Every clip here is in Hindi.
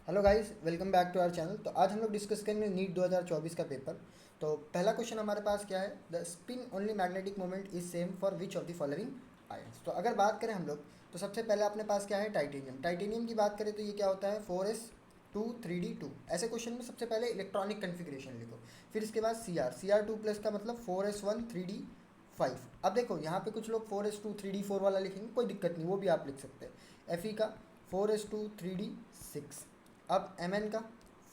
Hello guys, welcome back to our channel. तो आज हम लोग डिस्कस करेंगे नीट 2024 का पेपर। तो पहला क्वेश्चन हमारे पास क्या है, the spin only magnetic moment is same for which of the following ions. तो अगर बात करें हम लोग, तो सबसे पहले अपने पास क्या है, टाइटेनियम। टाइटेनियम की बात करें तो ये क्या होता है, 4s2 3d2। ऐसे क्वेश्चन में सबसे पहले इलेक्ट्रॉनिक कन्फिग्रेशन लिखो, फिर इसके बाद Cr2 प्लस का मतलब 4s1 3d5। अब देखो यहाँ पे कुछ लोग 4s2 3d4 वाला लिखेंगे, कोई दिक्कत नहीं, वो भी आप लिख सकते हैं। Fe का 4s2 3d6। अब Mn का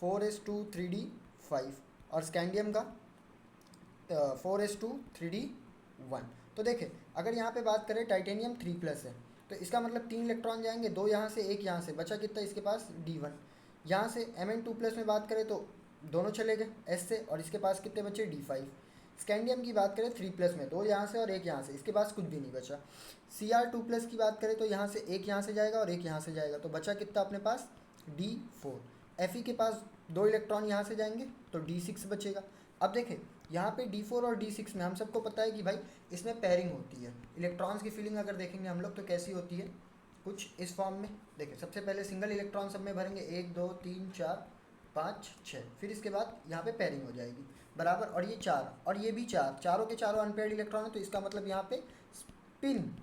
4s2 3d5 और स्कैंडियम का 4s2 3d1। तो देखें, अगर यहाँ पे बात करें टाइटेनियम 3+ है, तो इसका मतलब 3 इलेक्ट्रॉन जाएंगे, 2 यहाँ से 1 यहाँ से, बचा कितना इसके पास d1। यहाँ से Mn2+ में बात करें तो दोनों चले गए s से, और इसके पास कितने बचे d5। स्कैंडियम की बात करें 3+ में, 2 यहाँ से और 1 यहाँ से, इसके पास कुछ भी नहीं बचा। Cr2+ की बात करें तो यहाँ से 1 यहाँ से जाएगा और 1 यहाँ से जाएगा, तो बचा कितना अपने पास d4। Fe के पास 2 इलेक्ट्रॉन यहाँ से जाएंगे तो d6 बचेगा। अब देखें यहाँ पे d4 और d6 में हम सबको पता है कि भाई इसमें पेयरिंग होती है। इलेक्ट्रॉन्स की फीलिंग अगर देखेंगे हम लोग तो कैसी होती है, कुछ इस फॉर्म में। देखें, सबसे पहले सिंगल इलेक्ट्रॉन सब में भरेंगे, 1 2 3 4 5 6, फिर इसके बाद यहाँ पे पेयरिंग हो जाएगी बराबर, और ये 4 और ये भी 4, चारों के चारों अनपेयर्ड इलेक्ट्रॉन है, तो इसका मतलब यहाँ पे spin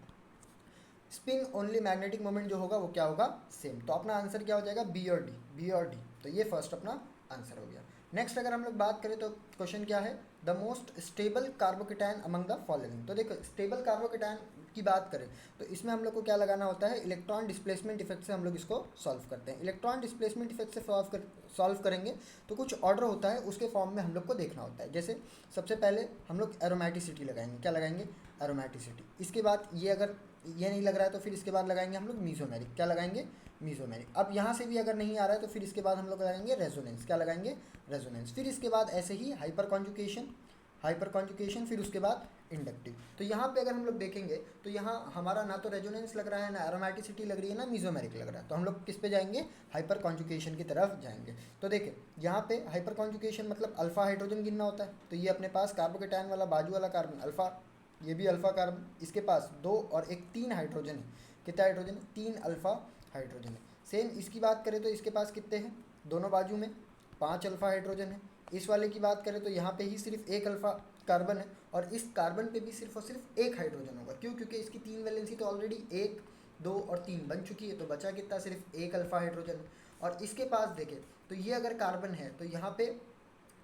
spin only magnetic moment जो होगा वो क्या होगा, सेम। तो अपना आंसर क्या हो जाएगा, बी और डी। तो ये फर्स्ट अपना आंसर हो गया। नेक्स्ट अगर हम लोग बात करें तो क्वेश्चन क्या है, the most stable carbocation among the following. तो देखो, स्टेबल कार्बोकेटायन की बात करें तो इसमें हम लोग को क्या लगाना होता है, इलेक्ट्रॉन डिस्प्लेसमेंट इफेक्ट से हम लोग इसको सॉल्व करते हैं। इलेक्ट्रॉन डिस्प्लेसमेंट इफेक्ट से सॉल्व करेंगे तो कुछ ऑर्डर होता है, उसके फॉर्म में हम लोग को देखना होता है। जैसे सबसे पहले हम लोग एरोमेटिसिटी लगाएंगे, क्या लगाएंगे, एरोमेटिसिटी। इसके बाद ये अगर ये नहीं लग रहा है तो फिर इसके बाद लगाएंगे हम लोग मीजोमेरिक, क्या लगाएंगे, मीजोमेरिक। अब यहाँ से भी अगर नहीं आ रहा है तो फिर इसके बाद हम लोग लगाएंगे रेजोनेंस, क्या लगाएंगे, रेजोनेंस। फिर इसके बाद ऐसे ही हाइपर कॉन्जुकेशन, फिर उसके बाद इंडक्टिव। तो यहाँ पे अगर हम लोग देखेंगे तो यहाँ हमारा ना तो रेजोनेंस लग रहा है, ना एरोमेटिसिटी लग रही है, ना मीजोमेरिक लग रहा है, तो हम लोग किस पे जाएंगे, हाइपर कॉन्जुकेशन की तरफ जाएंगे। तो देखिए यहाँ पे हाइपर कॉन्जुकेशन मतलब अल्फा हाइड्रोजन गिनना होता है, तो ये अपने पास कार्बोकेटायन वाला बाजू वाला कार्बन अल्फा, ये भी अल्फा कार्बन, इसके पास 2 और 1 3 हाइड्रोजन है। कितना हाइड्रोजन है, 3 अल्फा हाइड्रोजन है। सेम इसकी बात करें तो इसके पास कितने हैं, दोनों बाजू में 5 अल्फा हाइड्रोजन है। इस वाले की बात करें तो यहाँ पे ही सिर्फ 1 अल्फा कार्बन है, और इस कार्बन पे भी सिर्फ और सिर्फ 1 हाइड्रोजन होगा। क्यों, क्योंकि इसकी 3 वैलेंसी तो ऑलरेडी 1 2 और 3 बन चुकी है, तो बचा कितना, सिर्फ 1 अल्फा हाइड्रोजन। और इसके पास देखें तो ये अगर कार्बन है तो यहाँ पे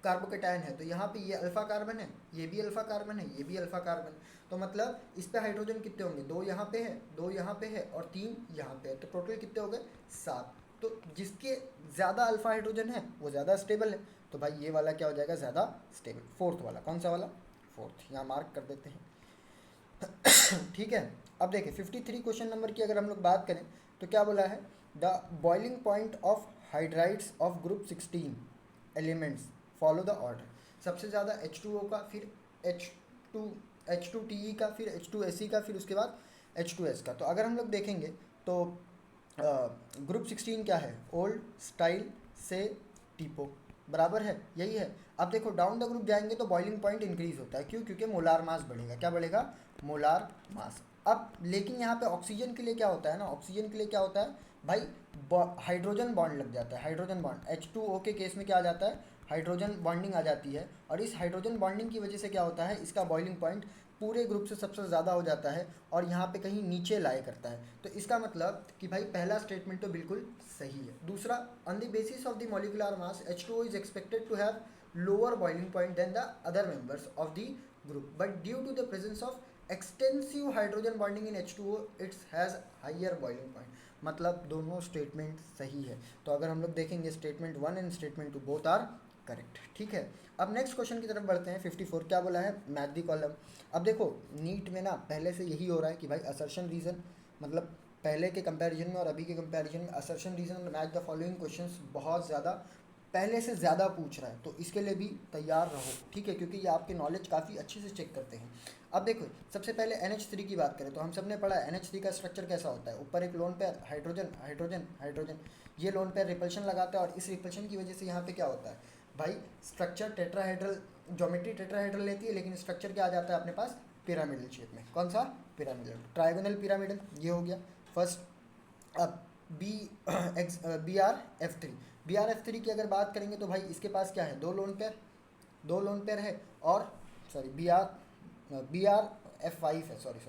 कार्बोकेटायन है, तो यहाँ पे ये अल्फा कार्बन है, ये भी अल्फा कार्बन है, ये भी अल्फा कार्बन। तो मतलब इस पे हाइड्रोजन कितने होंगे, 2 यहाँ पे है, 2 यहाँ पे है और 3 यहाँ पे है, तो टोटल कितने हो गए, 7। तो जिसके ज़्यादा अल्फा हाइड्रोजन है वो ज़्यादा स्टेबल है, तो भाई ये वाला क्या हो जाएगा, ज़्यादा स्टेबल। फोर्थ वाला, कौन सा वाला, फोर्थ, यहाँ मार्क कर देते हैं। ठीक है। अब देखिए 53 क्वेश्चन नंबर की अगर हम लोग बात करें तो क्या बोला है, the boiling point of hydrides of group 16 elements follow the order. सबसे ज़्यादा H2O का, फिर H2 H2TE का, फिर H2SE का, फिर उसके बाद H2S का। तो अगर हम लोग देखेंगे तो ग्रुप 16 क्या है, ओल्ड स्टाइल से टीपो, बराबर है, यही है। अब देखो डाउन द ग्रुप जाएंगे तो बॉइलिंग पॉइंट इंक्रीज होता है, क्यों, क्योंकि मोलार मास बढ़ेगा, क्या बढ़ेगा, मोलार मास। अब लेकिन यहाँ पे ऑक्सीजन के लिए क्या होता है ना, ऑक्सीजन के लिए क्या होता है भाई, हाइड्रोजन बॉन्ड लग जाता है, हाइड्रोजन बॉन्ड। H2O के केस में क्या आ जाता है, हाइड्रोजन बॉन्डिंग आ जाती है, और इस हाइड्रोजन बॉन्डिंग की वजह से क्या होता है, इसका बॉइलिंग पॉइंट पूरे ग्रुप से सबसे ज़्यादा हो जाता है, और यहाँ पे कहीं नीचे लाए करता है। तो इसका मतलब कि भाई पहला स्टेटमेंट तो बिल्कुल सही है। दूसरा, on the basis of the molecular mass H2O is expected to have lower boiling point then the other members of the group, but due to the presence of extensive hydrogen bonding in H2O its has higher boiling point. मतलब दोनों स्टेटमेंट सही है। तो अगर हम लोग देखेंगे statement 1 and statement 2 both are correct. ठीक है। अब नेक्स्ट क्वेश्चन की तरफ बढ़ते हैं। 54 क्या बोला है, मैथ दी कॉलम। अब देखो नीट में ना पहले से यही हो रहा है कि भाई असर्शन रीज़न, मतलब पहले के कंपैरिजन में और अभी के कंपैरिजन में assertion reason match the following questions बहुत ज़्यादा पहले से ज़्यादा पूछ रहा है, तो इसके लिए भी तैयार रहो, ठीक है, क्योंकि ये आपके नॉलेज काफ़ी अच्छे से चेक करते हैं। अब देखो सबसे पहले NH3 की बात करें तो हम सब ने पढ़ा है NH3 का स्ट्रक्चर कैसा होता है, ऊपर एक lone pair hydrogen hydrogen hydrogen, ये लोन पेयर रिपल्शन लगाता है, और इस रिपल्शन की वजह से यहाँ पे क्या होता है भाई, स्ट्रक्चर टेट्राहेड्रल, ज्योमेट्री टेट्राहेड्रल लेती है, लेकिन स्ट्रक्चर क्या आ जाता है अपने पास, पिरामिडल शेप में। कौन सा, पिरामिडल, ट्राइगोनल पिरामिडल, ये हो गया फर्स्ट। अब बी एक्स BrF3 की अगर बात करेंगे तो भाई इसके पास क्या है, दो लोन पेयर है, और सॉरी BrF5 है, सॉरी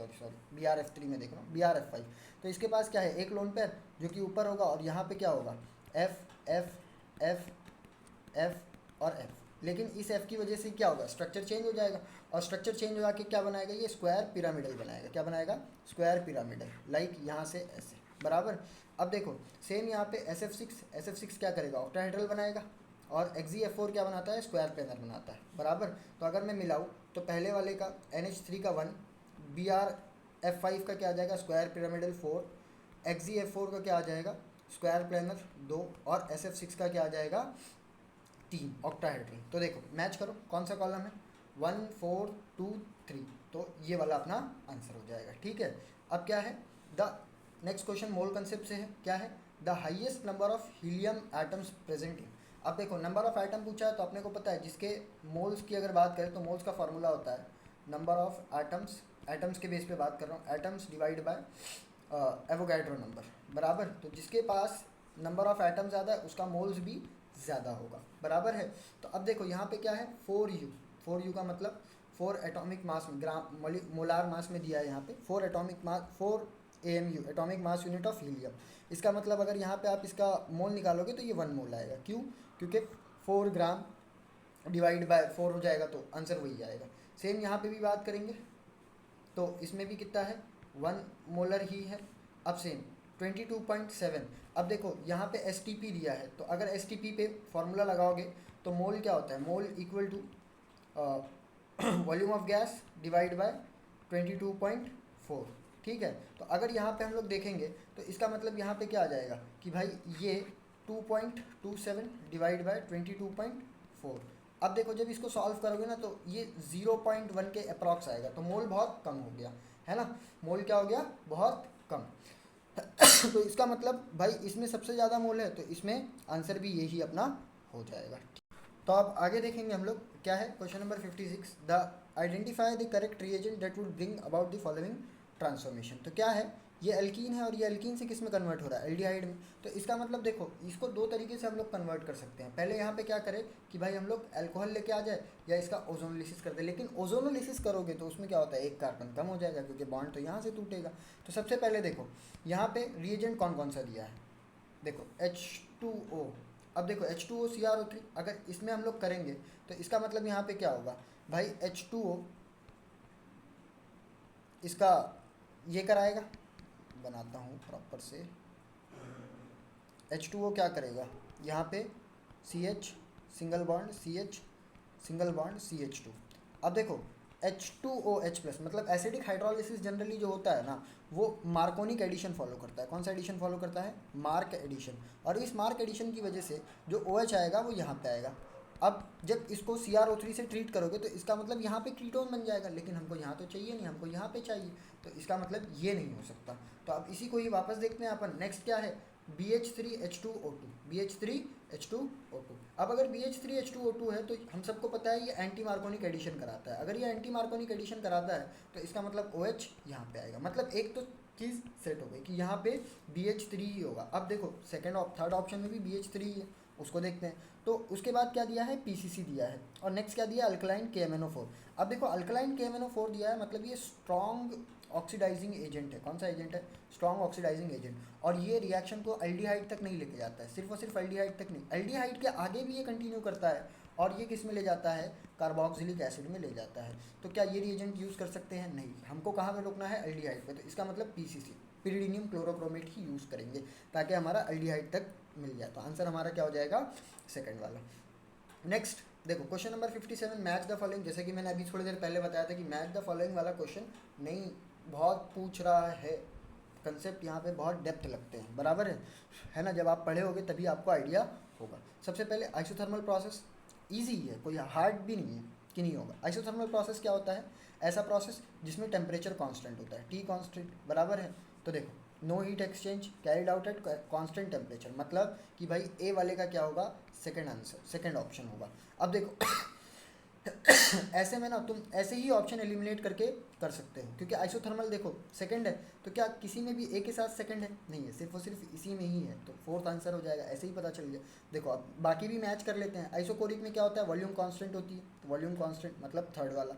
BrF3 में देख रहा हूँ, BrF5। तो इसके पास क्या है, एक लोन पेयर जो कि ऊपर होगा, और यहाँ पे क्या होगा, F और F। लेकिन इस F की वजह से क्या होगा, स्ट्रक्चर चेंज हो जाएगा, और स्ट्रक्चर चेंज हो जाके क्या बनाएगा, ये स्क्वायर पिरामिडल बनाएगा। क्या बनाएगा, स्क्वायर पिरामिडल, लाइक यहाँ से ऐसे, बराबर। अब देखो सेम यहाँ पे SF6 क्या करेगा, ऑक्टाहेड्रल बनाएगा, और XeF4 क्या बनाता है, स्क्वायर प्लेनर बनाता है, बराबर। तो अगर मैं मिलाऊँ तो पहले वाले का NH3 का 1, BrF5 का क्या आ जाएगा, स्क्वायर पिरामिडल 4, XeF4 का क्या आ जाएगा, स्क्वायर प्लेनर 2, और SF6 का क्या आ जाएगा, 3, ऑक्टाहेड्रल। तो देखो मैच करो कौन सा कॉलम है, 1 4 2 3, तो ये वाला अपना आंसर हो जाएगा, ठीक है। अब क्या है, the next question mole concept से है, क्या है, the highest number of helium atoms present in. अब देखो नंबर ऑफ एटम पूछा है, तो अपने को पता है जिसके मोल्स की अगर बात करें तो मोल्स का फॉर्मूला होता है नंबर ऑफ एटम्स के बेस पे बात कर रहा हूँ, atoms divide by Avogadro number, बराबर। तो जिसके पास नंबर ऑफ एटम ज़्यादा है उसका मोल्स भी ज़्यादा होगा, बराबर है। तो अब देखो यहाँ पे क्या है, 4U का मतलब 4 एटॉमिक मास में, ग्राम मोलार मास में दिया है यहाँ पे, 4 AMU atomic mass unit of helium. इसका मतलब अगर यहाँ पे आप इसका मोल निकालोगे तो ये 1 मोल आएगा, क्यों, क्योंकि 4 ग्राम डिवाइड बाय 4 हो जाएगा, तो आंसर वही आएगा। सेम यहाँ पे भी बात करेंगे तो इसमें भी कितना है, 1 मोलर ही है। अब सेम 22.7। अब देखो यहाँ पे STP दिया है, तो अगर STP पे फॉर्मूला लगाओगे तो मोल क्या होता है, mole equal to volume of gas divide by 22.4, ठीक है। तो अगर यहाँ पे हम लोग देखेंगे तो इसका मतलब यहाँ पे क्या आ जाएगा कि भाई ये 2.27 डिवाइड बाय 22.4। अब देखो जब इसको सॉल्व करोगे ना तो ये 0.1 के अप्रॉक्स आएगा, तो मोल बहुत कम हो गया है ना, मोल क्या हो गया, बहुत कम। तो इसका मतलब भाई इसमें सबसे ज़्यादा मोल है, तो इसमें आंसर भी यही अपना हो जाएगा। तो अब आगे देखेंगे हम लोग, क्या है question number 56, the identify the correct reagent that would bring about the following transformation. तो क्या है, ये एल्कीन है, और ये एल्कीन से किस में कन्वर्ट हो रहा है, एल्डिहाइड में। तो इसका मतलब देखो इसको दो तरीके से हम लोग कन्वर्ट कर सकते हैं। पहले यहाँ पे क्या करें कि भाई हम लोग अल्कोहल लेके आ जाए, या इसका ओजोनोलिसिस कर दे। लेकिन ओजोनोलिसिस करोगे तो उसमें क्या होता है, एक कार्बन कम हो जाएगा, क्योंकि बॉन्ड तो यहाँ से टूटेगा। तो सबसे पहले देखो यहाँ पे रिएजेंट कौन कौन सा दिया है, देखो H2O। अब देखो H2O CrO3, अगर इसमें हम लोग करेंगे तो इसका मतलब यहाँ पे क्या होगा भाई, H2O इसका ये कराएगा, बनाता हूँ प्रॉपर से, H2O क्या करेगा, यहाँ पे CH single bond CH single bond CH2। अब देखो H2OH प्लस मतलब एसिडिक हाइड्रोलिसिस जनरली जो होता है ना, वो मार्कोनिक एडिशन फॉलो करता है। कौन सा एडिशन फॉलो करता है, मार्क एडिशन। और इस मार्क एडिशन की वजह से जो OH आएगा वो यहाँ पे आएगा। अब जब इसको CrO3 से ट्रीट करोगे तो इसका मतलब यहाँ पे कीटोन बन जाएगा, लेकिन हमको यहाँ तो चाहिए नहीं, हमको यहाँ पे चाहिए, तो इसका मतलब ये नहीं हो सकता। तो अब इसी को ही वापस देखते हैं अपन। नेक्स्ट क्या है, BH3H2O2। अब अगर BH3H2O2 है तो हम सबको पता है ये एंटी मार्कोनिक एडिशन कराता है। अगर ये एंटी मार्कोनिक एडिशन कराता है तो इसका मतलब OH यहाँ पे आएगा। मतलब एक तो चीज़ सेट हो गई कि यहाँ पे BH3 ही होगा। अब देखो थर्ड ऑप्शन में भी BH3 ही है, उसको देखते हैं। तो उसके बाद क्या दिया है, PCC दिया है, और नेक्स्ट क्या दिया, अल्कलाइन KMNO4। अब देखो अल्कलाइन KMNO4 दिया है, मतलब ये स्ट्रॉन्ग ऑक्सीडाइजिंग एजेंट है। कौन सा एजेंट है, स्ट्रॉन्ग ऑक्सीडाइजिंग एजेंट। और ये रिएक्शन को एल्डिहाइड तक नहीं लेके जाता है, सिर्फ और सिर्फ एल्डिहाइड तक नहीं, एल्डिहाइड के आगे भी ये कंटिन्यू करता है, और ये किस में ले जाता है, कार्बोक्सिलिक एसिड में ले जाता है। तो क्या ये रिएजेंट यूज़ कर सकते हैं, नहीं, हमको कहाँ पे रोकना है, एल्डिहाइड पे। तो इसका मतलब PCC पिरिडीनियम क्लोरोक्रोमेट ही यूज़ करेंगे ताकि हमारा एल्डिहाइड तक मिल जाए। तो आंसर हमारा क्या हो जाएगा, सेकंड वाला। नेक्स्ट देखो question number 57, match the following. जैसे कि मैंने अभी थोड़ी देर पहले बताया था कि मैच द फॉलोइंग वाला क्वेश्चन नहीं बहुत पूछ रहा है, कंसेप्ट यहाँ पे बहुत डेप्थ लगते हैं, बराबर है ना। जब आप पढ़े होगे तभी आपको आइडिया होगा। सबसे पहले आइसोथर्मल प्रोसेस ईजी है, कोई हार्ड भी नहीं है कि नहीं होगा। आइसोथर्मल प्रोसेस क्या होता है, ऐसा प्रोसेस जिसमें टेम्परेचर कांस्टेंट होता है, T कांस्टेंट, बराबर है। तो देखो no heat exchange carried out at constant temperature, मतलब कि भाई ए वाले का क्या होगा, सेकंड आंसर, सेकंड ऑप्शन होगा। अब देखो ऐसे में ना तुम ऐसे ही ऑप्शन एलिमिनेट करके कर सकते हो, क्योंकि आइसोथर्मल देखो सेकंड है, तो क्या किसी में भी एक के साथ सेकंड है नहीं है, सिर्फ और सिर्फ इसी में ही है, तो फोर्थ आंसर हो जाएगा, ऐसे ही पता चल गया। देखो अब बाकी भी मैच कर लेते हैं। आइसोकोरिक में क्या होता है, वॉल्यूम कांस्टेंट होती है, तो वॉल्यूम कांस्टेंट मतलब थर्ड वाला,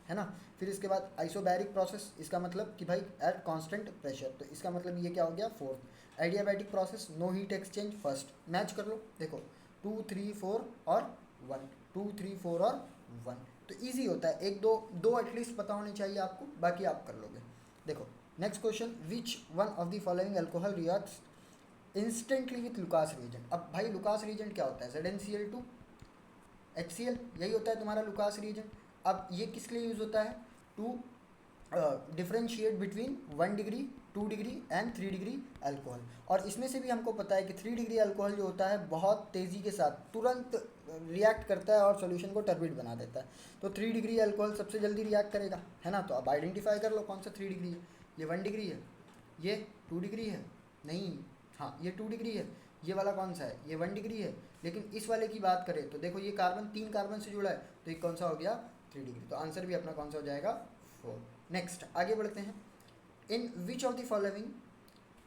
है ना। फिर इसके बाद आइसोबैरिक प्रोसेस, इसका मतलब कि भाई एट कांस्टेंट प्रेशर, तो इसका मतलब ये क्या हो गया, fourth. Adiabatic process, no heat exchange, first. Match कर लो, देखो 2 3 4 और 1, 2 3 4 और 1, तो ईजी होता है। एक दो दो एटलीस्ट पता होने चाहिए आपको, बाकी आप कर लोगे। देखो next question, which one of the following alcohol reacts instantly with Lucas reagent. अब भाई लुकास रिएजेंट क्या होता है, ZnCl2 HCl, यही होता है तुम्हारा लुकास रिएजेंट। अब ये किस लिए यूज़ होता है, to differentiate between 1 degree 2 degree and 3 degree alcohol. और इसमें से भी हमको पता है कि 3 डिग्री अल्कोहल जो होता है बहुत तेज़ी के साथ तुरंत रिएक्ट करता है और सॉल्यूशन को टर्बिड बना देता है, तो 3 डिग्री अल्कोहल सबसे जल्दी रिएक्ट करेगा, है ना। तो अब आइडेंटिफाई कर लो कौन सा 3 डिग्री है, ये 1 डिग्री है, ये 2 डिग्री है, नहीं, हाँ ये 2 डिग्री है, ये वाला कौन सा है, ये 1 डिग्री है। लेकिन इस वाले की बात करें तो देखो ये कार्बन 3 कार्बन से जुड़ा है, तो ये कौन सा हो गया, 3 डिग्री, तो आंसर भी अपना कौन सा हो जाएगा, 4। नेक्स्ट आगे बढ़ते हैं। In which of the following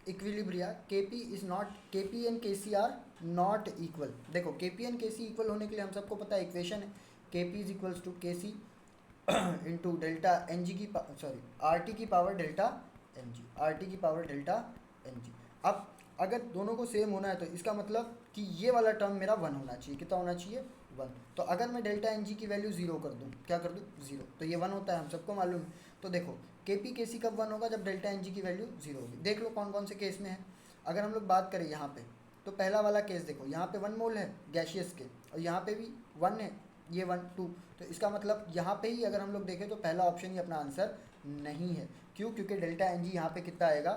equilibria KP is not, KP and KC are not equal. देखो केपी एंड केसी इक्वल होने के लिए हम सबको पता है इक्वेशन है, KP is equals to KC into delta N G की सॉरी आर टी की power delta N G, R T की पावर डेल्टा एन जी। अब अगर दोनों को सेम होना है तो इसका मतलब कि ये वाला टर्म मेरा 1 होना चाहिए, कितना होना चाहिए, 1। तो अगर मैं डेल्टा एन जी की वैल्यू 0 कर दूँ, क्या कर दूँ, 0, तो ये 1 होता है, हम सबको मालूम है। तो देखो के पी के सी कब 1 होगा, जब डेल्टा एन जी की वैल्यू 0 होगी। देख लो कौन कौन से केस में है। अगर हम लोग बात करें यहाँ पे, तो पहला वाला केस देखो, यहाँ पे 1 मोल है गैशियस के, और यहाँ पे भी 1 है, ये 1 2, तो इसका मतलब यहाँ पे ही अगर हम लोग देखें तो पहला ऑप्शन ही अपना आंसर नहीं है। क्यों, क्योंकि डेल्टा एन जी यहाँ पे कितना आएगा,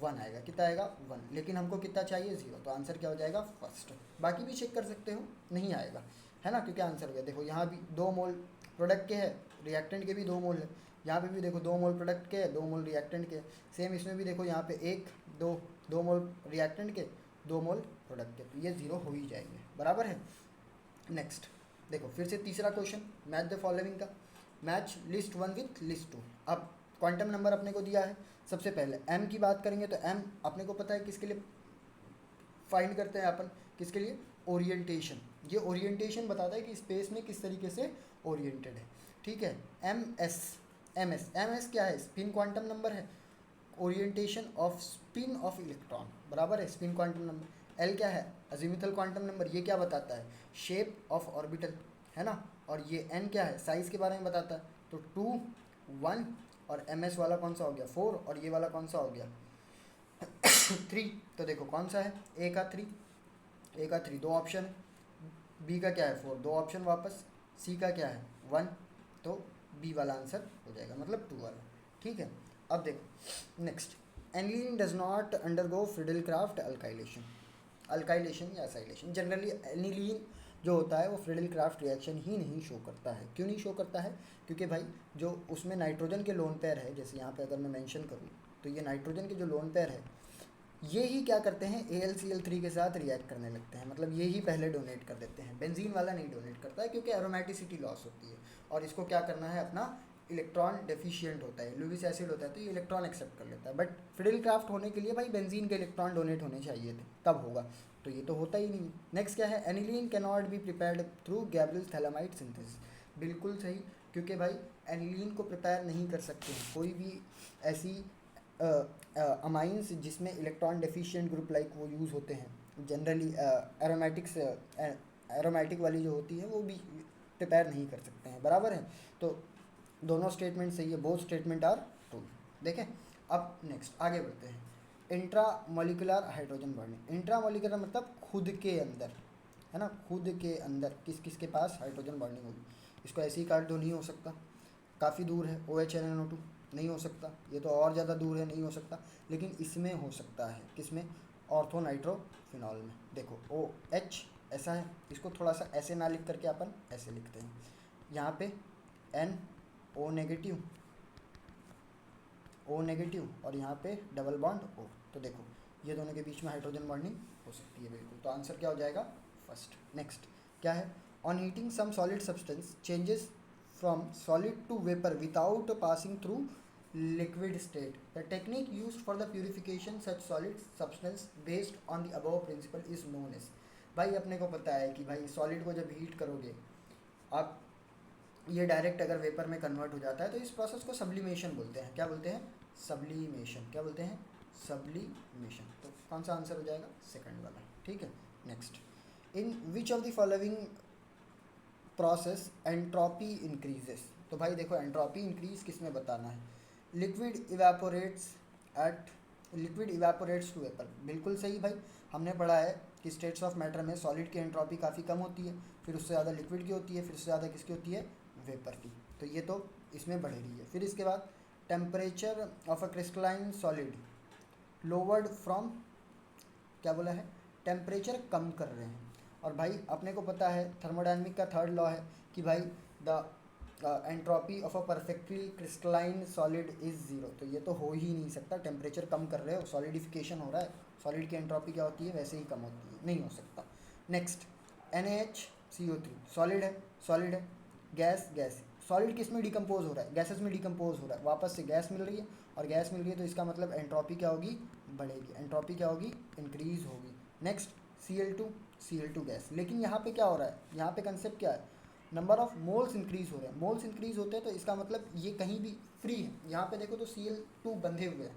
1 आएगा, कितना आएगा, 1, लेकिन हमको कितना चाहिए, 0, तो आंसर क्या हो जाएगा, फर्स्ट। बाकी भी चेक कर सकते हो, नहीं आएगा, है ना, क्योंकि आंसर हो गया। देखो यहाँ भी 2 मोल प्रोडक्ट के है, रिएक्टेंट के भी 2 मोल है, यहाँ पे भी देखो 2 मोल प्रोडक्ट के, 2 मोल रिएक्टेंट के, सेम इसमें भी देखो यहाँ पे 1 2 2 मोल रिएक्टेंट के, 2 मोल प्रोडक्ट के, तो ये 0 हो ही जाएंगे, बराबर है। नेक्स्ट देखो फिर से तीसरा क्वेश्चन, मैच द फॉलोइंग का, मैच लिस्ट 1 विथ लिस्ट 2। अब क्वांटम नंबर अपने को दिया है, सबसे पहले m की बात करेंगे तो m अपने को पता है किसके लिए फाइंड करते हैं अपन, किसके लिए, ओरिएंटेशन। ये ओरिएंटेशन बताता है कि स्पेस में किस तरीके से ओरिएंटेड है, ठीक है। एम एस क्या है, स्पिन क्वांटम नंबर है, orientation off spin off electron, बराबर है, स्पिन क्वांटम नंबर। एल क्या है, अजीमुथल क्वांटम नंबर, ये क्या बताता है, शेप ऑफ ऑर्बिटल, है ना। और ये एन क्या है, साइज के बारे में बताता है, तो 2 1, और एम एस वाला कौन सा हो गया, 4, और ये वाला कौन सा हो गया 3। तो देखो कौन सा है, ए का 3, ए का 3 दो ऑप्शन है, बी का क्या है 4 दो ऑप्शन वापस, सी का क्या है 1, तो बी वाला आंसर हो जाएगा, मतलब 2 वाला, ठीक है। अब देखो next, aniline does not undergo Friedel-craft alkylation, alkylation या असाइलेशन। जनरली एनिलीन जो होता है वो फ्रिडल-क्राफ्ट रिएक्शन ही नहीं शो करता है। क्यों नहीं शो करता है, क्योंकि भाई जो उसमें नाइट्रोजन के लोन पेयर है, जैसे यहाँ पे अगर मैं मेंशन करूँ तो ये नाइट्रोजन के जो लोन पेयर है ये ही क्या करते हैं, AlCl3 के साथ रिएक्ट करने लगते हैं, मतलब ये ही पहले डोनेट कर देते हैं, बेंजीन वाला नहीं डोनेट करता है, क्योंकि एरोमेटिसिटी लॉस होती है, और इसको क्या करना है अपना, इलेक्ट्रॉन डेफिशिएंट होता है, लुइस एसिड होता है, तो ये इलेक्ट्रॉन एक्सेप्ट कर लेता है। बट फ्रिडल-क्राफ्ट होने के लिए भाई बेंजीन के इलेक्ट्रॉन डोनेट होने चाहिए थे, तब होगा, तो ये तो होता ही नहीं। नेक्स्ट क्या है, aniline can not be prepared through Gabriel phthalimide synthesis, बिल्कुल सही, क्योंकि भाई एनिलीन को प्रिपेयर नहीं कर सकते हैं कोई भी ऐसी अमाइंस जिसमें इलेक्ट्रॉन डेफिशिएंट ग्रुप लाइक वो यूज़ होते हैं जनरली, एरोमेटिक्स एरोमेटिक वाली जो होती है वो भी प्रिपेयर नहीं कर सकते हैं, बराबर है। तो दोनों स्टेटमेंट सही है, बोथ स्टेटमेंट आर ट्रू। देखें अब नेक्स्ट आगे बढ़ते हैं, intra molecular hydrogen bonding. Intra molecular मतलब खुद के अंदर, है ना, खुद के अंदर किस किस के पास हाइड्रोजन बॉन्डिंग होगी। इसको ऐसे ही काट दो, नहीं हो सकता, काफ़ी दूर है, OH NO2 नहीं हो सकता, ये तो और ज़्यादा दूर है, नहीं हो सकता। लेकिन इसमें हो सकता है, किसमें, ऑर्थो नाइट्रोफिनॉल में। देखो OH ऐसा है, इसको थोड़ा सा ऐसे ना लिख करके अपन ऐसे लिखते हैं, यहाँ पे NO नेगेटिव, O नेगेटिव, और यहाँ पे डबल बॉन्ड O। तो देखो ये दोनों के बीच में हाइड्रोजन बॉन्डिंग हो सकती है बिल्कुल, तो आंसर क्या हो जाएगा, फर्स्ट। नेक्स्ट क्या है, on heating some solid substance changes from solid to vapor without passing through liquid state. The technique used for the purification such solid substance based on the above principle is known as। भाई अपने को पता है कि भाई सॉलिड को जब हीट करोगे आप, ये डायरेक्ट अगर वेपर में कन्वर्ट हो जाता है तो इस प्रोसेस को सब्लिमेशन बोलते हैं। क्या बोलते हैं? सब्लिमेशन। क्या बोलते हैं? सब्लिमेशन। तो कौन सा आंसर हो जाएगा? सेकंड वाला। ठीक है, next. In which of the following process entropy increases. तो भाई देखो एंट्रोपी इंक्रीज किस में बताना है? Liquid evaporates to vapour. बिल्कुल सही भाई, हमने पढ़ा है कि स्टेट्स ऑफ मैटर में सॉलिड की एंट्रोपी काफ़ी कम होती है, फिर उससे ज़्यादा लिक्विड की होती है, फिर उससे ज़्यादा किसकी होती है? वेपर की। तो ये तो इसमें बढ़ रही है। फिर इसके बाद temperature of a crystalline solid lowered from, क्या बोला है? टेम्परेचर कम कर रहे हैं। और भाई अपने को पता है थर्मोडायनेमिक का थर्ड लॉ है कि भाई the entropy of a perfectly crystalline solid is zero. तो ये तो हो ही नहीं सकता, टेम्परेचर कम कर रहे हो, सॉलिडिफिकेशन हो रहा है, सॉलिड की एंट्रोपी क्या होती है? वैसे ही कम होती है, नहीं हो सकता। नेक्स्ट, NaHCO3 सॉलिड है, सॉलिड है। गैस, सॉलिड किस में डिकम्पोज हो रहा है? गैसेस में डिकम्पोज हो रहा है, वापस से गैस मिल रही है, और गैस मिल रही है तो इसका मतलब एंट्रोपी क्या होगी? बढ़ेगी। एंट्रोपी क्या होगी? इंक्रीज होगी। Next, Cl2 gas. लेकिन यहाँ पे क्या हो रहा है? यहाँ पे कंसेप्ट क्या है? नंबर ऑफ मोल्स इंक्रीज हो रहे हैं। मोल्स इंक्रीज होते हैं तो इसका मतलब ये कहीं भी फ्री है। यहाँ पे देखो तो Cl2 बंधे हुए हैं,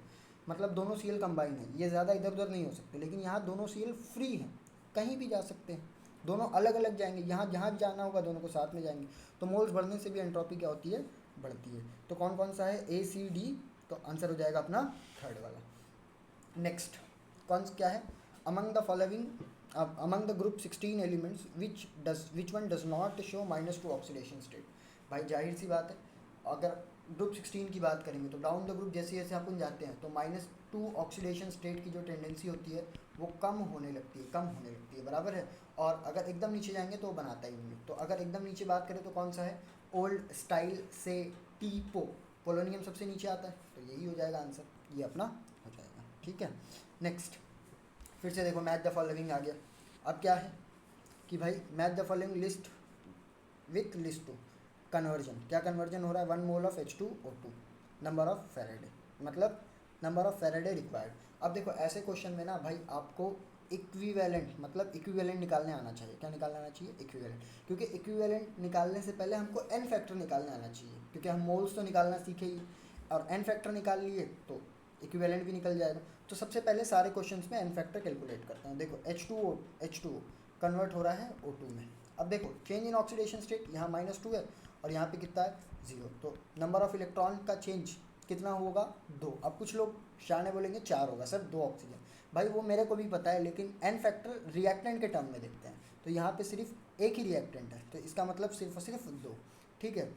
मतलब दोनों Cl कंबाइन है, ये ज़्यादा इधर उधर नहीं हो सकते। लेकिन यहाँ दोनों Cl फ्री हैं, कहीं भी जा सकते हैं, दोनों अलग अलग जाएंगे, यहाँ जहाँ जाना होगा दोनों को साथ में जाएंगे। तो मोल्स बढ़ने से भी एंट्रोपी क्या होती है? बढ़ती है। तो कौन कौन सा है? ACD। तो आंसर हो जाएगा अपना थर्ड वाला। नेक्स्ट, कौन क्या है? among the following among the group 16 elements which one does not show -2 oxidation state। भाई जाहिर सी बात है, अगर ग्रुप 16 की बात करेंगे तो डाउन द ग्रुप जैसे जैसे अपन जाते हैं तो -2 ऑक्सीडेशन स्टेट की जो टेंडेंसी होती है वो कम होने लगती है, बराबर है। और अगर एकदम नीचे जाएंगे तो वो बनाता ही नहीं है। तो अगर एकदम नीचे बात करें तो कौन सा है? ओल्ड स्टाइल से टीपो, पोलोनियम सबसे नीचे आता है, तो यही हो जाएगा आंसर, ये अपना हो जाएगा। ठीक है, नेक्स्ट फिर से देखो मैथ द फॉलोइंग आ गया। अब क्या है कि भाई math the following list with list two conversion. क्या कन्वर्जन हो रहा है? 1 mole of H2O2 number of Faraday, मतलब नंबर ऑफ फेरेडे रिक्वायर्ड। अब देखो ऐसे क्वेश्चन में ना भाई आपको इक्विवेलेंट, मतलब इक्विवेलेंट निकालने आना चाहिए। क्या निकालने आना चाहिए? इक्विवेलेंट। क्योंकि इक्विवेलेंट निकालने से पहले हमको एन फैक्टर निकालने आना चाहिए, क्योंकि हम मोल्स तो निकालना सीखे ही, और एन फैक्टर निकाल लिए तो इक्विवेलेंट भी निकल जाएगा। तो सबसे पहले सारे क्वेश्चंस में एन फैक्टर कैलकुलेट करते हैं। देखो H2O कन्वर्ट हो रहा है O2 में। अब देखो चेंज इन ऑक्सीडेशन स्टेट, यहाँ -2 है और यहाँ पे कितना है? 0। तो नंबर ऑफ इलेक्ट्रॉन का चेंज कितना होगा? 2। अब कुछ लोग शाने बोलेंगे 4 होगा सर, 2 ऑक्सीजन। भाई वो मेरे को भी पता है, लेकिन एन फैक्टर रिएक्टेंट के टर्म में देखते हैं, तो यहाँ पे सिर्फ एक ही रिएक्टेंट है, तो इसका मतलब सिर्फ और सिर्फ 2। ठीक है,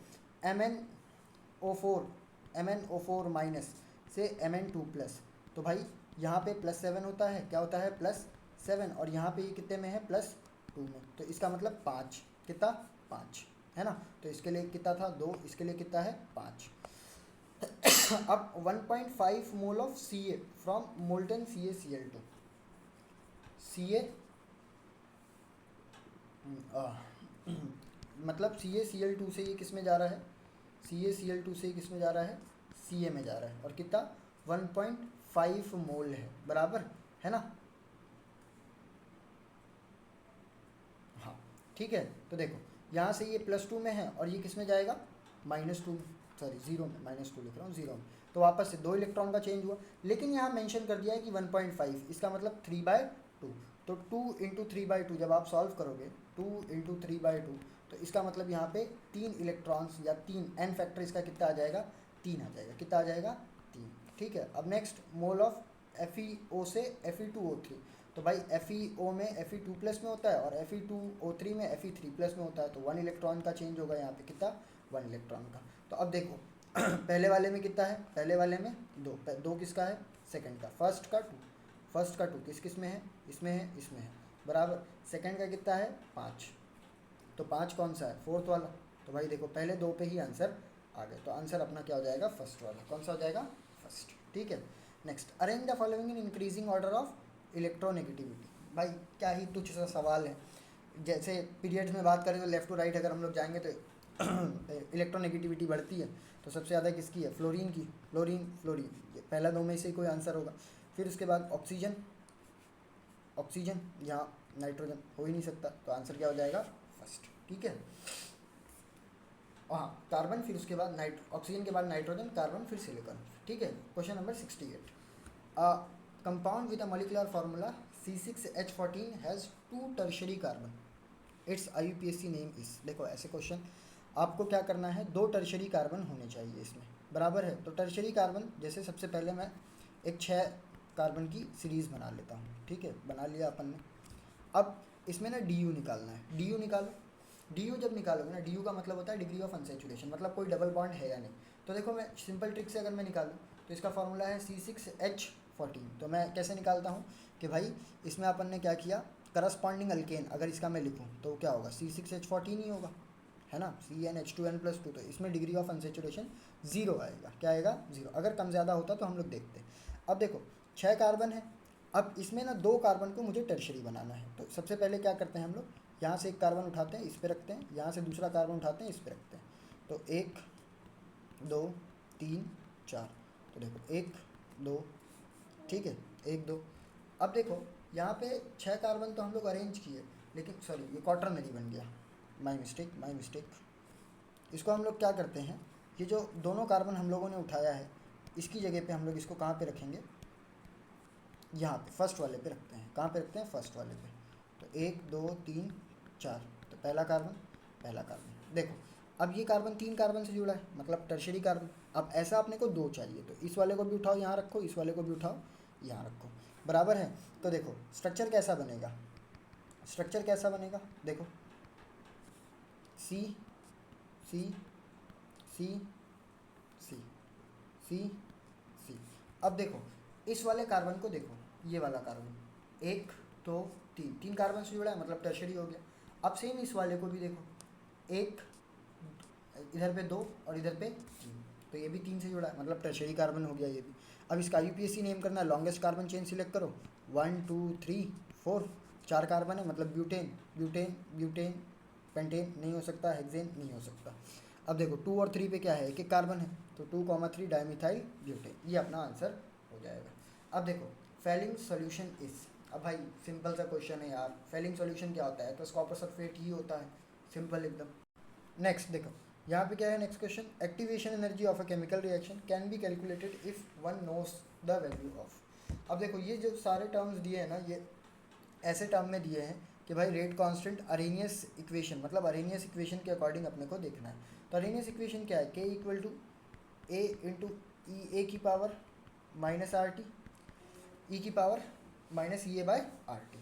MnO4 माइनस से Mn2+, तो भाई यहाँ पे +7 होता है, क्या होता है? +7, और यहाँ पे ये कितने में है? +2 में, तो इसका मतलब 5, कितना? 5 है ना। तो इसके लिए कितना था? 2, इसके लिए कितना है? 5। अब 1.5 mole of Ca from molten CaCl2। Ca मतलब CaCl2 से ये किस में जा रहा है? CaCl2 से किस में जा रहा है? Ca में जा रहा है, और कितना? 1.5 मोल है, बराबर है ना। हाँ ठीक है, तो देखो यहाँ से ये +2 में है और ये किस में जाएगा? -2, सॉरी 0 में, -2 लिख रहा हूँ, 0 में। तो वापस से 2 इलेक्ट्रॉन का चेंज हुआ, लेकिन यहाँ मेंशन कर दिया है कि 1.5, इसका मतलब 3/2। तो 2 × 3/2 जब आप सॉल्व करोगे, 2 × 3/2, तो इसका मतलब यहाँ पे 3 इलेक्ट्रॉन्स या 3 एन फैक्टर इसका कितना आ जाएगा? 3 आ जाएगा। कितना आ जाएगा? 3। ठीक है, अब नेक्स्ट मोल ऑफ FeO से Fe2O3। तो भाई FeO में Fe2+ में होता है और Fe2O3 में Fe3+ में होता है, तो 1 इलेक्ट्रॉन का चेंज होगा यहाँ पे, कितना? 1 इलेक्ट्रॉन का। तो अब देखो पहले वाले में कितना है? पहले वाले में 2 किसका है? सेकंड का। फर्स्ट का 2 किस किस में है? इसमें है, इसमें है, बराबर। सेकंड का कितना है? 5। तो 5 कौन सा है? फोर्थ वाला। तो भाई देखो पहले 2 पे ही आंसर आ गए, तो आंसर अपना क्या हो जाएगा? फर्स्ट वाला। कौन सा हो जाएगा? फर्स्ट। ठीक है, next arrange the following in increasing order of electronegativity. भाई क्या ही तुच्छ सा सवाल है। जैसे पीरियड्स में बात करें तो लेफ्ट टू राइट अगर हम लोग जाएंगे तो इलेक्ट्रोनेगेटिविटी बढ़ती है तो सबसे ज़्यादा किसकी है, फ्लोरीन की, फ्लोरीन फ्लोरीन, ये पहला दो में से कोई आंसर होगा। फिर उसके बाद ऑक्सीजन, ऑक्सीजन, यहाँ नाइट्रोजन हो ही नहीं सकता, तो आंसर क्या हो जाएगा, फर्स्ट। ठीक है, हाँ कार्बन, फिर उसके बाद ऑक्सीजन के बाद नाइट्रोजन, कार्बन, फिर सिलिकॉन। ठीक है, question number 68, compound with a molecular formula C6H14 has 2 tertiary carbon, it's IUPAC name is. देखो ऐसे क्वेश्चन आपको क्या करना है, 2 टर्शरी कार्बन होने चाहिए इसमें, बराबर है। तो टर्शरी कार्बन, जैसे सबसे पहले मैं एक 6 कार्बन की सीरीज़ बना लेता हूँ। ठीक है, बना लिया अपन ने। अब इसमें ना DU निकालना है, DU निकालो। DU जब निकालोगे ना, DU का मतलब होता है डिग्री ऑफ अनसेचुरेशन, मतलब कोई डबल बॉन्ड है या नहीं। तो देखो मैं सिंपल ट्रिक से अगर मैं निकालूँ तो इसका फार्मूला है C6H14। तो मैं कैसे निकालता हूँ कि भाई इसमें अपन ने क्या किया, करस्पॉन्डिंग अल्केन अगर इसका मैं लिखूँ तो क्या होगा, C6H14 ही होगा, है ना, CnH2n+2। तो इसमें डिग्री ऑफ अनसेचुरेशन 0 आएगा, क्या आएगा, 0। अगर कम ज़्यादा होता तो हम लोग देखते। अब देखो 6 कार्बन है, अब इसमें ना 2 कार्बन को मुझे टर्शरी बनाना है। तो सबसे पहले क्या करते हैं हम लोग, यहाँ से एक कार्बन उठाते हैं, इस पे रखते हैं, यहाँ से दूसरा कार्बन उठाते हैं, इस पे रखते हैं। तो 1 2 3 4, तो देखो 1 2, ठीक है, 1 2। अब देखो यहाँ पे 6 कार्बन तो हम लोग अरेंज किए, लेकिन सॉरी ये क्वाटरनरी बन गया, माई मिस्टेक, माई मिस्टेक। इसको हम लोग क्या करते हैं, ये जो दोनों कार्बन हम लोगों ने उठाया है, इसकी जगह पे हम लोग इसको कहाँ पे रखेंगे, यहाँ पे फर्स्ट वाले पे रखते हैं। कहाँ पे रखते हैं, फर्स्ट वाले पे। तो 1 2 3 4, तो पहला कार्बन, पहला कार्बन। देखो अब ये कार्बन 3 कार्बन से जुड़ा है, मतलब टर्शरी कार्बन। अब ऐसा अपने को 2 चाहिए, तो इस वाले को भी उठाओ यहाँ रखो, इस वाले को भी उठाओ यहाँ रखो, बराबर है। तो देखो स्ट्रक्चर कैसा बनेगा, स्ट्रक्चर कैसा बनेगा, देखो सी सी सी सी सी सी। अब देखो इस वाले कार्बन को देखो, ये वाला कार्बन 1 2 3, 3 कार्बन से जुड़ा है, मतलब टर्शरी हो गया। अब सेम इस वाले को भी देखो, 1 इधर पे 2 और इधर पे 3, तो ये भी 3 से जुड़ा है, मतलब टर्शरी कार्बन हो गया ये भी। अब इसका IUPAC नेम करना है, लॉन्गेस्ट कार्बन चेन सिलेक्ट करो, 1 2 3 4, 4 कार्बन है, मतलब ब्यूटेन ब्यूटेन ब्यूटेन, पेंटेन नहीं हो सकता, हेक्सेन नहीं हो सकता। अब देखो 2 और 3 पे क्या है, एक एक कार्बन है, तो 2,3 डाइमिथाइल ब्यूटेन, ये अपना आंसर हो जाएगा। अब देखो फेलिंग सॉल्यूशन इज, अब भाई सिंपल सा क्वेश्चन है यार, फेलिंग सॉल्यूशन क्या होता है, तो कॉपर सल्फेट ही होता है, सिंपल एकदम। नेक्स्ट देखो यहाँ पे क्या है, next question, activation energy of a chemical reaction can be calculated if one knows the value of. अब देखो ये जो सारे टर्म्स दिए हैं ना, ये ऐसे टर्म में दिए हैं कि भाई रेट कांस्टेंट, अरेनियस इक्वेशन, मतलब अरेनियस इक्वेशन के अकॉर्डिंग अपने को देखना है। तो अरेनियस इक्वेशन क्या है, K equal to A into E A की power minus R T, E की power minus E A by R T.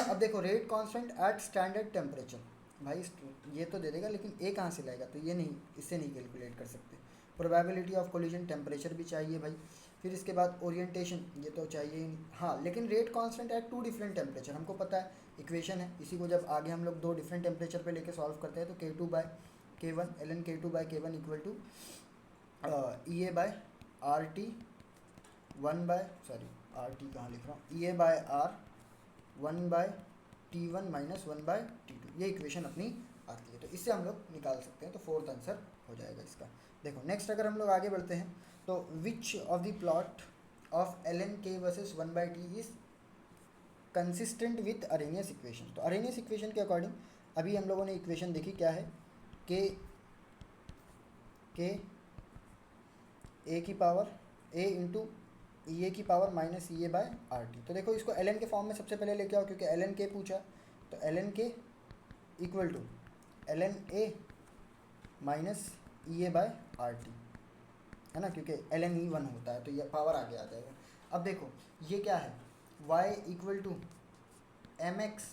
अब देखो rate constant at standard temperature, भाई ये तो दे देगा, लेकिन ए कहाँ से लाएगा, तो ये नहीं, इससे नहीं कैलकुलेट कर सकते। प्रोबेबिलिटी ऑफ कोलिजन, टेम्परेचर भी चाहिए भाई। फिर इसके बाद ओरिएंटेशन, ये तो चाहिए ही नहीं, हाँ लेकिन rate constant eight 2 different temperature हमको पता है, इक्वेशन है। इसी को जब आगे हम लोग 2 डिफरेंट टेम्परेचर पे लेके सॉल्व करते हैं, तो K2/K1 ln K2/K1 equal to E A by R T 1 by, sorry R T कहाँ लिख रहा हूँ, E A by R 1/T1 minus 1/T2, ये इक्वेशन अपनी आती है। तो इससे हम लोग निकाल सकते हैं, तो फोर्थ आंसर हो जाएगा इसका। देखो नेक्स्ट अगर हम लोग आगे बढ़ते हैं, तो विच of the plot of ln K versus 1/T is consistent with Arrhenius equation. तो अरेनियस इक्वेशन के अकॉर्डिंग अभी हम लोगों ने इक्वेशन देखी, क्या है, के ए की power A into E A की power minus E A by R T. तो देखो इसको ln के फॉर्म में सबसे पहले लेके आओ, क्योंकि ln के पूछा, तो ln के equal to ln A minus E A by R T, है ना, क्योंकि ln ई 1 होता है, तो ये पावर आगे आ जाएगा। अब देखो ये क्या है, y equal to M X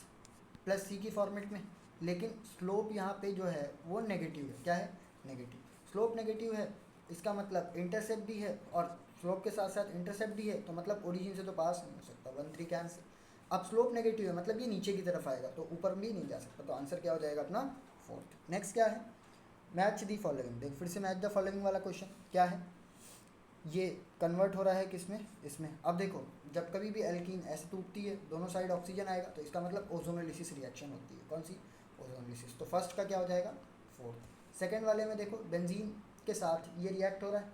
plus C की फॉर्मेट में, लेकिन स्लोप यहाँ पे जो है वो नेगेटिव है, क्या है, नेगेटिव। स्लोप नेगेटिव है, इसका मतलब इंटरसेप्ट भी है, और स्लोप के साथ साथ इंटरसेप्ट भी है, तो मतलब ओरिजिन से तो पास नहीं हो सकता, 1 3 कैंसिल। अब स्लोप नेगेटिव है, मतलब ये नीचे की तरफ आएगा, तो ऊपर भी नहीं जा सकता, तो आंसर क्या हो जाएगा अपना, फोर्थ। नेक्स्ट क्या है, मैच द फॉलोइंग। देख फिर से मैच द फॉलोइंग वाला क्वेश्चन क्या है, ये कन्वर्ट हो रहा है किसमें, इसमें। अब देखो जब कभी भी एल्कीन ऐसे टूटती है, दोनों साइड ऑक्सीजन आएगा, तो इसका मतलब ओजोनोलिसिस रिएक्शन होती है, कौन सी, ओजोनोलिसिस। तो फर्स्ट का क्या हो जाएगा, फोर्थ। सेकेंड वाले में देखो बेंजीन के साथ ये रिएक्ट हो रहा है,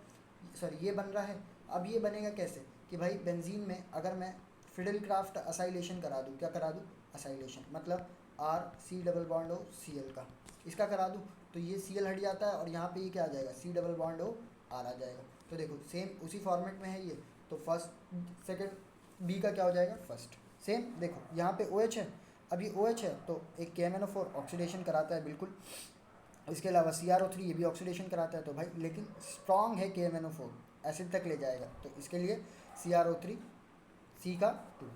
सॉरी ये बन रहा है। अब ये बनेगा कैसे कि भाई बेंजीन में अगर मैं फिडेलक्राफ्ट असाइलेशन करा दूँ, क्या करा दूँ, असाइलेशन मतलब R C double bond O C L का, इसका करा दूँ तो ये सी एल हट जाता है और यहाँ पे ये क्या आ जाएगा, C double bond O R आ जाएगा। तो देखो सेम उसी फॉर्मेट में है ये, तो फर्स्ट सेकंड बी का क्या हो जाएगा, फर्स्ट। सेम देखो यहाँ पे ओ एच है, अभी ओ एच है तो एक K M N O four oxidation कराता है बिल्कुल। इसके अलावा सी आर ओ थ्री ये भी ऑक्सीडेशन कराता है, तो भाई लेकिन स्ट्रॉन्ग है K M N O four, acid तक ले जाएगा, तो इसके लिए C R O three C का टू,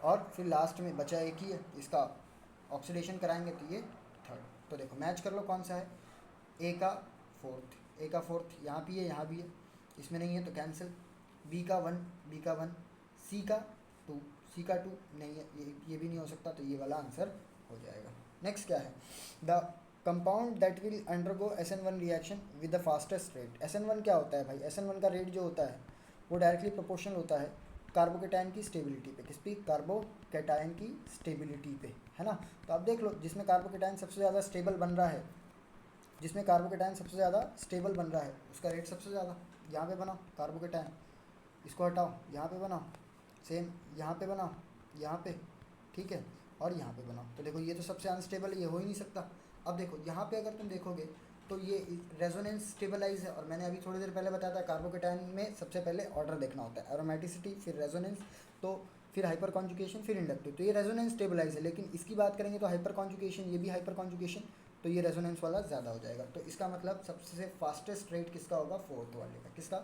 और फिर लास्ट में बचा एक ही है, इसका ऑक्सीडेशन कराएंगे तो ये थर्ड। तो देखो मैच कर लो कौन सा है, ए का फोर्थ, ए का फोर्थ यहाँ भी है यहाँ भी है, इसमें नहीं है तो कैंसिल। बी का वन, बी का वन, सी का टू, सी का टू नहीं है, ये भी नहीं हो सकता, तो ये वाला आंसर हो जाएगा। नेक्स्ट क्या है, the compound that will undergo SN1 reaction with the fastest rate. SN1 क्या होता है भाई, SN1 का रेट जो होता है वो डायरेक्टली प्रोपोर्शनल होता है कार्बोकेटाइन की स्टेबिलिटी पे। किस पे, कार्बोकेटाइन की स्टेबिलिटी पे, है ना। तो आप देख लो जिसमें कार्बोकेटाइन सबसे ज़्यादा स्टेबल बन रहा है, जिसमें कार्बोकेटाइन सबसे ज़्यादा स्टेबल बन रहा है उसका रेट सबसे ज़्यादा। यहाँ पे बनाओ कार्बोकेटाइन, इसको हटाओ, यहाँ पे बनाओ, सेम यहाँ पे बनाओ, यहाँ पे, ठीक है, और यहाँ पे बनाओ। तो देखो ये तो सबसे अनस्टेबल है, ये हो ही नहीं सकता। अब देखो यहाँ पे अगर तुम देखोगे तो ये रेजोनेंस स्टेबलाइज है, और मैंने अभी थोड़ी देर पहले बताया था कार्बोकेटाइन में सबसे पहले ऑर्डर देखना होता है, एरोमेटिसिटी फिर रेजोनेंस, तो फिर हाइपर कॉन्जुगेशन फिर इंडक्टिव। तो ये रेजोनेंस स्टेबलाइज है, लेकिन इसकी बात करेंगे तो हाइपर कॉन्जुगेशन, ये भी हाइपर कॉन्जुगेशन, तो ये रेजोनेंस वाला ज़्यादा हो जाएगा। तो इसका मतलब सबसे फास्टेस्ट रेट किसका होगा, फोर्थ वाले का। किसका,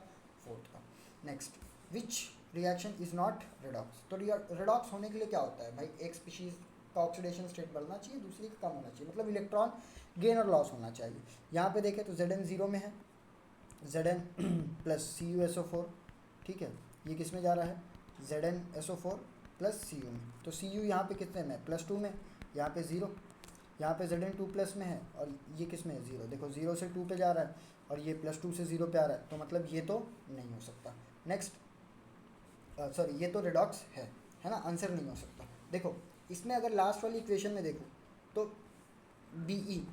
फोर्थ का। Next, which reaction is not redox. तो रेडॉक्स होने के लिए क्या होता है भाई, एक स्पीशीज़ का ऑक्सीडेशन स्टेट बढ़ना चाहिए, दूसरी का कम होना चाहिए, मतलब इलेक्ट्रॉन गेन और लॉस होना चाहिए। यहाँ पे देखें तो Zn जीरो में है, Zn प्लस CuSO4, ठीक है, ये किस में जा रहा है, ZnSO4 प्लस Cu में। तो Cu यहाँ पे कितने में, प्लस टू में, यहाँ पे ज़ीरो, यहाँ पे Zn टू प्लस में है, और ये किस में है, ज़ीरो। देखो ज़ीरो से टू पे जा रहा है और ये प्लस टू से ज़ीरो पे आ रहा है, तो मतलब ये तो नहीं हो सकता। नेक्स्ट, सॉरी ये तो रिडॉक्स है ना, आंसर नहीं हो सकता। देखो इसमें अगर लास्ट वाली इक्वेशन में देखो तो बी ई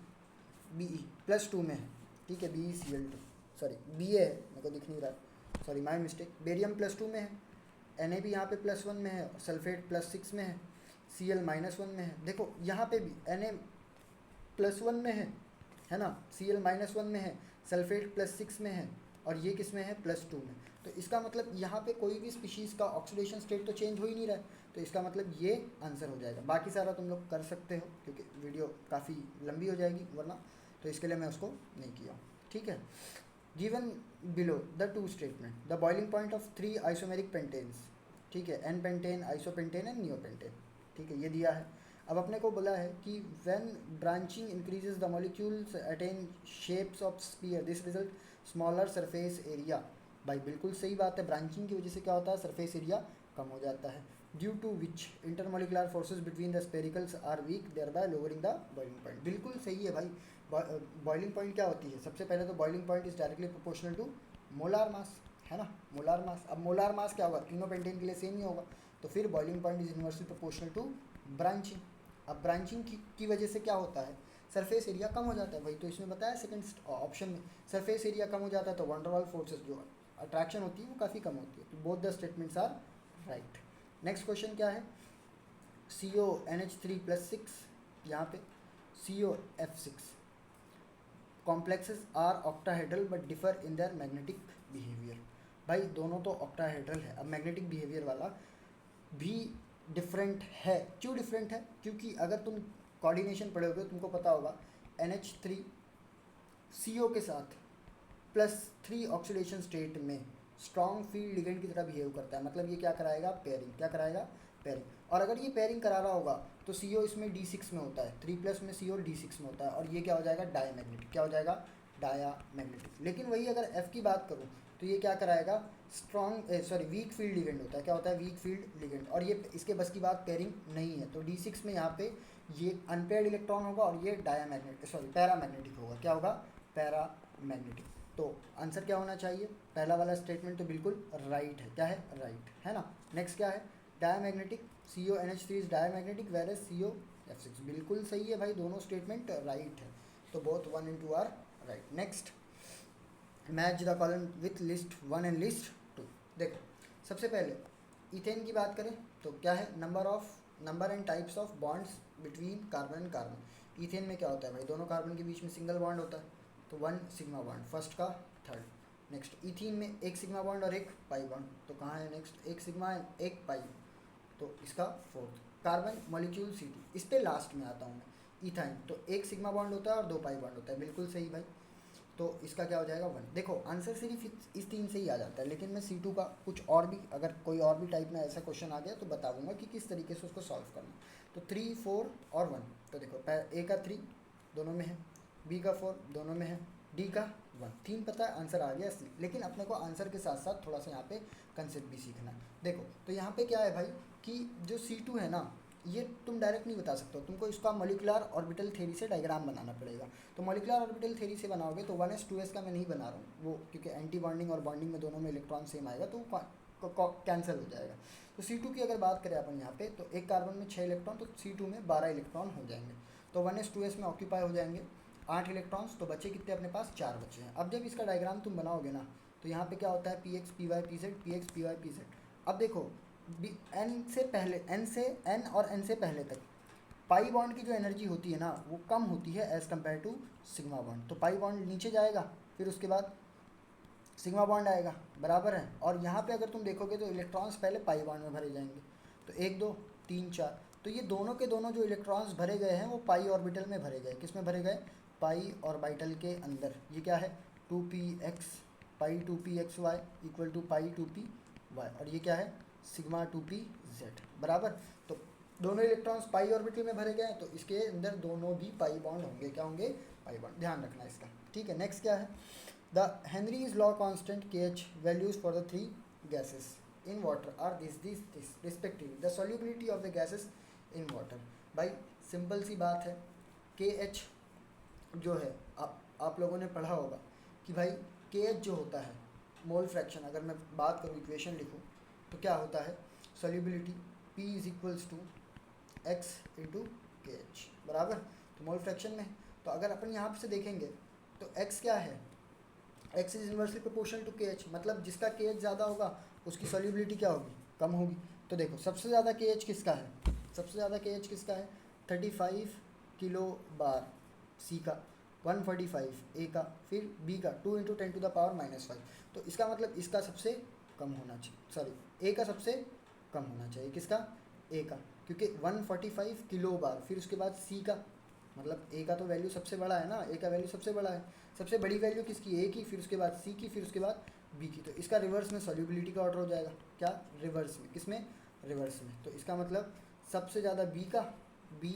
प्लस टू में है, ठीक है, BeCl2, सॉरी Ba है, मेरे को दिख नहीं रहा है, sorry my mistake. Barium plus two में है, Na भी यहाँ पे प्लस वन में है, सल्फेट प्लस सिक्स में है, Cl माइनस वन में है। देखो यहाँ पे भी Na प्लस वन में है ना, Cl माइनस वन में है, सल्फेट प्लस सिक्स में है, और ये किस में है, प्लस टू में। तो इसका मतलब यहाँ पे कोई भी स्पीशीज़ का ऑक्सीडेशन स्टेट तो चेंज हो ही नहीं रहा है, तो इसका मतलब ये आंसर हो जाएगा। बाकी सारा तुम लोग कर सकते हो क्योंकि वीडियो काफ़ी लंबी हो जाएगी वरना, तो इसके लिए मैं उसको नहीं किया, ठीक है। Given below the two statement, the boiling point of three isomeric pentanes, ठीक है, N pentane, isopentane and neopentane, ठीक है, ये दिया है। अब अपने को बोला है कि when branching increases the molecules attain shapes of sphere, this result smaller surface area. भाई बिल्कुल सही बात है, ब्रांचिंग की वजह से क्या होता है, सरफेस एरिया कम हो जाता है। Due to which intermolecular forces between the sphericals are weak, thereby lowering the boiling point. बिल्कुल सही है भाई। बॉइलिंग पॉइंट क्या होती है, सबसे पहले तो boiling point is directly proportional to molar mass, है ना, मोलार मास। अब मोलार मास क्या होगा, तीनों पेंटेन के लिए सेम ही होगा, तो फिर boiling point is inversely proportional to branching. अब ब्रांचिंग की वजह से क्या होता है, सरफेस एरिया कम हो जाता है, वही तो इसमें बताया सेकंड ऑप्शन में, सरफेस एरिया कम हो जाता है तो वंडर वाल फोर्सेस जो अट्रैक्शन होती है वो काफ़ी कम होती है। तो both the statements are right. Next question क्या है, CONH3 प्लस सिक्स, यहाँ पे COF6 complexes are octahedral but differ in their magnetic behaviour. भाई दोनों तो ऑक्टाहेड्रल है, अब मैग्नेटिक बिहेवियर वाला भी डिफरेंट है। क्यों डिफरेंट है, क्योंकि अगर तुम कोऑर्डिनेशन पढ़ोगे तुमको पता होगा NH3 CO के साथ प्लस थ्री ऑक्सीडेशन स्टेट में स्ट्रॉन्ग फील्ड लिगेंड की तरह बिहेव करता है, मतलब ये क्या कराएगा, पेयरिंग, क्या कराएगा, पेयरिंग। और अगर ये पेयरिंग करा रहा होगा तो CO इसमें D6 में होता है, 3 प्लस में CO D6 में होता है, और ये क्या हो जाएगा, डायमैग्नेटिक, क्या हो जाएगा, डायमैग्नेटिक। लेकिन वही अगर F की बात करूँ तो ये क्या कराएगा, वीक फील्ड लिगेंड होता है, क्या होता है, वीक फील्ड लिगेंड, और ये इसके बस की बात पेयरिंग नहीं है। तो D6 में यहाँ पे ये अनपेयर्ड इलेक्ट्रॉन होगा और ये पैरामैग्नेटिक होगा, क्या होगा, पैरामैग्नेटिक। तो आंसर क्या होना चाहिए, पहला वाला स्टेटमेंट तो बिल्कुल राइट है, क्या है, राइट है ना। नेक्स्ट क्या है, diamagnetic, CONH3 is diamagnetic whereas COF6, बिल्कुल सही है भाई, दोनों स्टेटमेंट राइट है। तो both 1 and 2 are right. Next, match the column with list 1 and list 2। देखो सबसे पहले इथेन की बात करें तो क्या है, number and types of bonds between carbon and carbon. Ethane में क्या होता है भाई, दोनों कार्बन के बीच में सिंगल बॉन्ड होता है, तो 1 सिग्मा बॉन्ड, फर्स्ट का थर्ड। नेक्स्ट इथीन में एक सिग्मा बॉन्ड और एक पाई बॉन्ड, तो कहाँ है नेक्स्ट, एक सिग्मा एंड एक पाई, तो इसका फोर्थ। कार्बन मॉलिक्यूल C2, इस पे लास्ट में आता हूँ मैं। इथाइन तो एक सिग्मा बॉन्ड होता है और 2 पाई बॉन्ड होता है, बिल्कुल सही भाई। तो इसका क्या हो जाएगा 1। देखो आंसर सिर्फ इस 3 से ही आ जाता है, लेकिन मैं C2 का कुछ और भी, अगर कोई और भी टाइप में ऐसा क्वेश्चन आ गया तो बता दूंगा कि किस तरीके से उसको सॉल्व करना। तो 3, 4 और 1, तो देखो A का 3 दोनों में है, B का 4 दोनों में है, D का 1, 3 पता है, आंसर आ गया C। लेकिन अपने को आंसर के साथ साथ थोड़ा सा यहाँ पे कंसेप्ट भी सीखना है। देखो तो यहाँ पे क्या है भाई कि जो C2 है ना, ये तुम डायरेक्ट नहीं बता सकते हो, तुमको इसका मॉलिक्यूलर ऑर्बिटल थ्योरी से डायग्राम बनाना पड़ेगा। तो मॉलिक्यूलर ऑर्बिटल थ्योरी से बनाओगे तो 1s 2s का मैं नहीं बना रहा हूँ वो, क्योंकि एंटी बॉन्डिंग और बॉन्डिंग में दोनों में इलेक्ट्रॉन सेम आएगा तो वो कैंसिल हो जाएगा। तो C2 की अगर बात करें अपन यहाँ पे, तो एक कार्बन में 6 इलेक्ट्रॉन, तो C2 में 12 इलेक्ट्रॉन हो जाएंगे। तो 1s 2s में ऑक्यूपाई हो जाएंगे 8 इलेक्ट्रॉन्स, तो बचे कितने अपने पास, 4 बचे हैं। अब जब इसका डायग्राम तुम बनाओगे ना, तो यहाँ पे क्या होता है Px Py Pz, Px Py Pz। अब देखो n से पहले, n और n से पहले तक पाई बॉन्ड की जो एनर्जी होती है ना, वो कम होती है as compare to sigma bond. तो पाई बॉन्ड नीचे जाएगा, फिर उसके बाद सिग्मा बॉन्ड आएगा, बराबर है। और यहाँ पे अगर तुम देखोगे तो इलेक्ट्रॉन्स पहले पाई बॉन्ड में भरे जाएंगे, तो 1 2 3 4, तो ये दोनों के दोनों जो इलेक्ट्रॉन्स भरे गए हैं वो पाई ऑर्बिटल में भरे गए। किस में भरे गए, पाई ऑर्बिटल के अंदर। ये क्या है 2px, pi 2pxy equal to pi 2py, और ये क्या है सिग्मा 2pz, बराबर। तो दोनों इलेक्ट्रॉन्स पाई ऑर्बिटल में भरे गए हैं, तो इसके अंदर दोनों भी पाई बॉन्ड होंगे। क्या होंगे, पाई बॉन्ड, ध्यान रखना इसका, ठीक है। नेक्स्ट क्या है, the Henry's law constant KH values for the 3 gases in water are this respectively the solubility of the gases in water। भाई सिंपल सी बात है, KH जो है आप लोगों ने पढ़ा होगा कि भाई KH जो होता है मोल फ्रैक्शन, अगर मैं बात करूँ इक्वेशन लिखूँ तो क्या होता है, solubility P is equals to x into KH, बराबर। तो मोल फ्रैक्शन में, तो अगर अपन यहाँ से देखेंगे तो x क्या है, x is inversely proportional to KH, मतलब जिसका KH ज़्यादा होगा उसकी सॉल्युबिलिटी क्या होगी, कम होगी। तो देखो सबसे ज़्यादा KH किसका है, सबसे ज़्यादा KH किसका है 35 किलो बार C का, 145 A का, फिर B का 2 × 10⁻⁻5। तो इसका मतलब इसका सबसे कम होना चाहिए, सॉरी A का सबसे कम होना चाहिए, किसका, A का, क्योंकि 145 किलो बार, फिर उसके बाद C का, मतलब A का तो वैल्यू सबसे बड़ा है ना, A का वैल्यू सबसे बड़ा है, सबसे बड़ी वैल्यू किसकी, A की, फिर उसके बाद C की, फिर उसके बाद B की। तो इसका रिवर्स में सॉल्युबिलिटी का ऑर्डर हो जाएगा, क्या, रिवर्स में, किसमें, रिवर्स में। तो इसका मतलब सबसे ज़्यादा B का, B,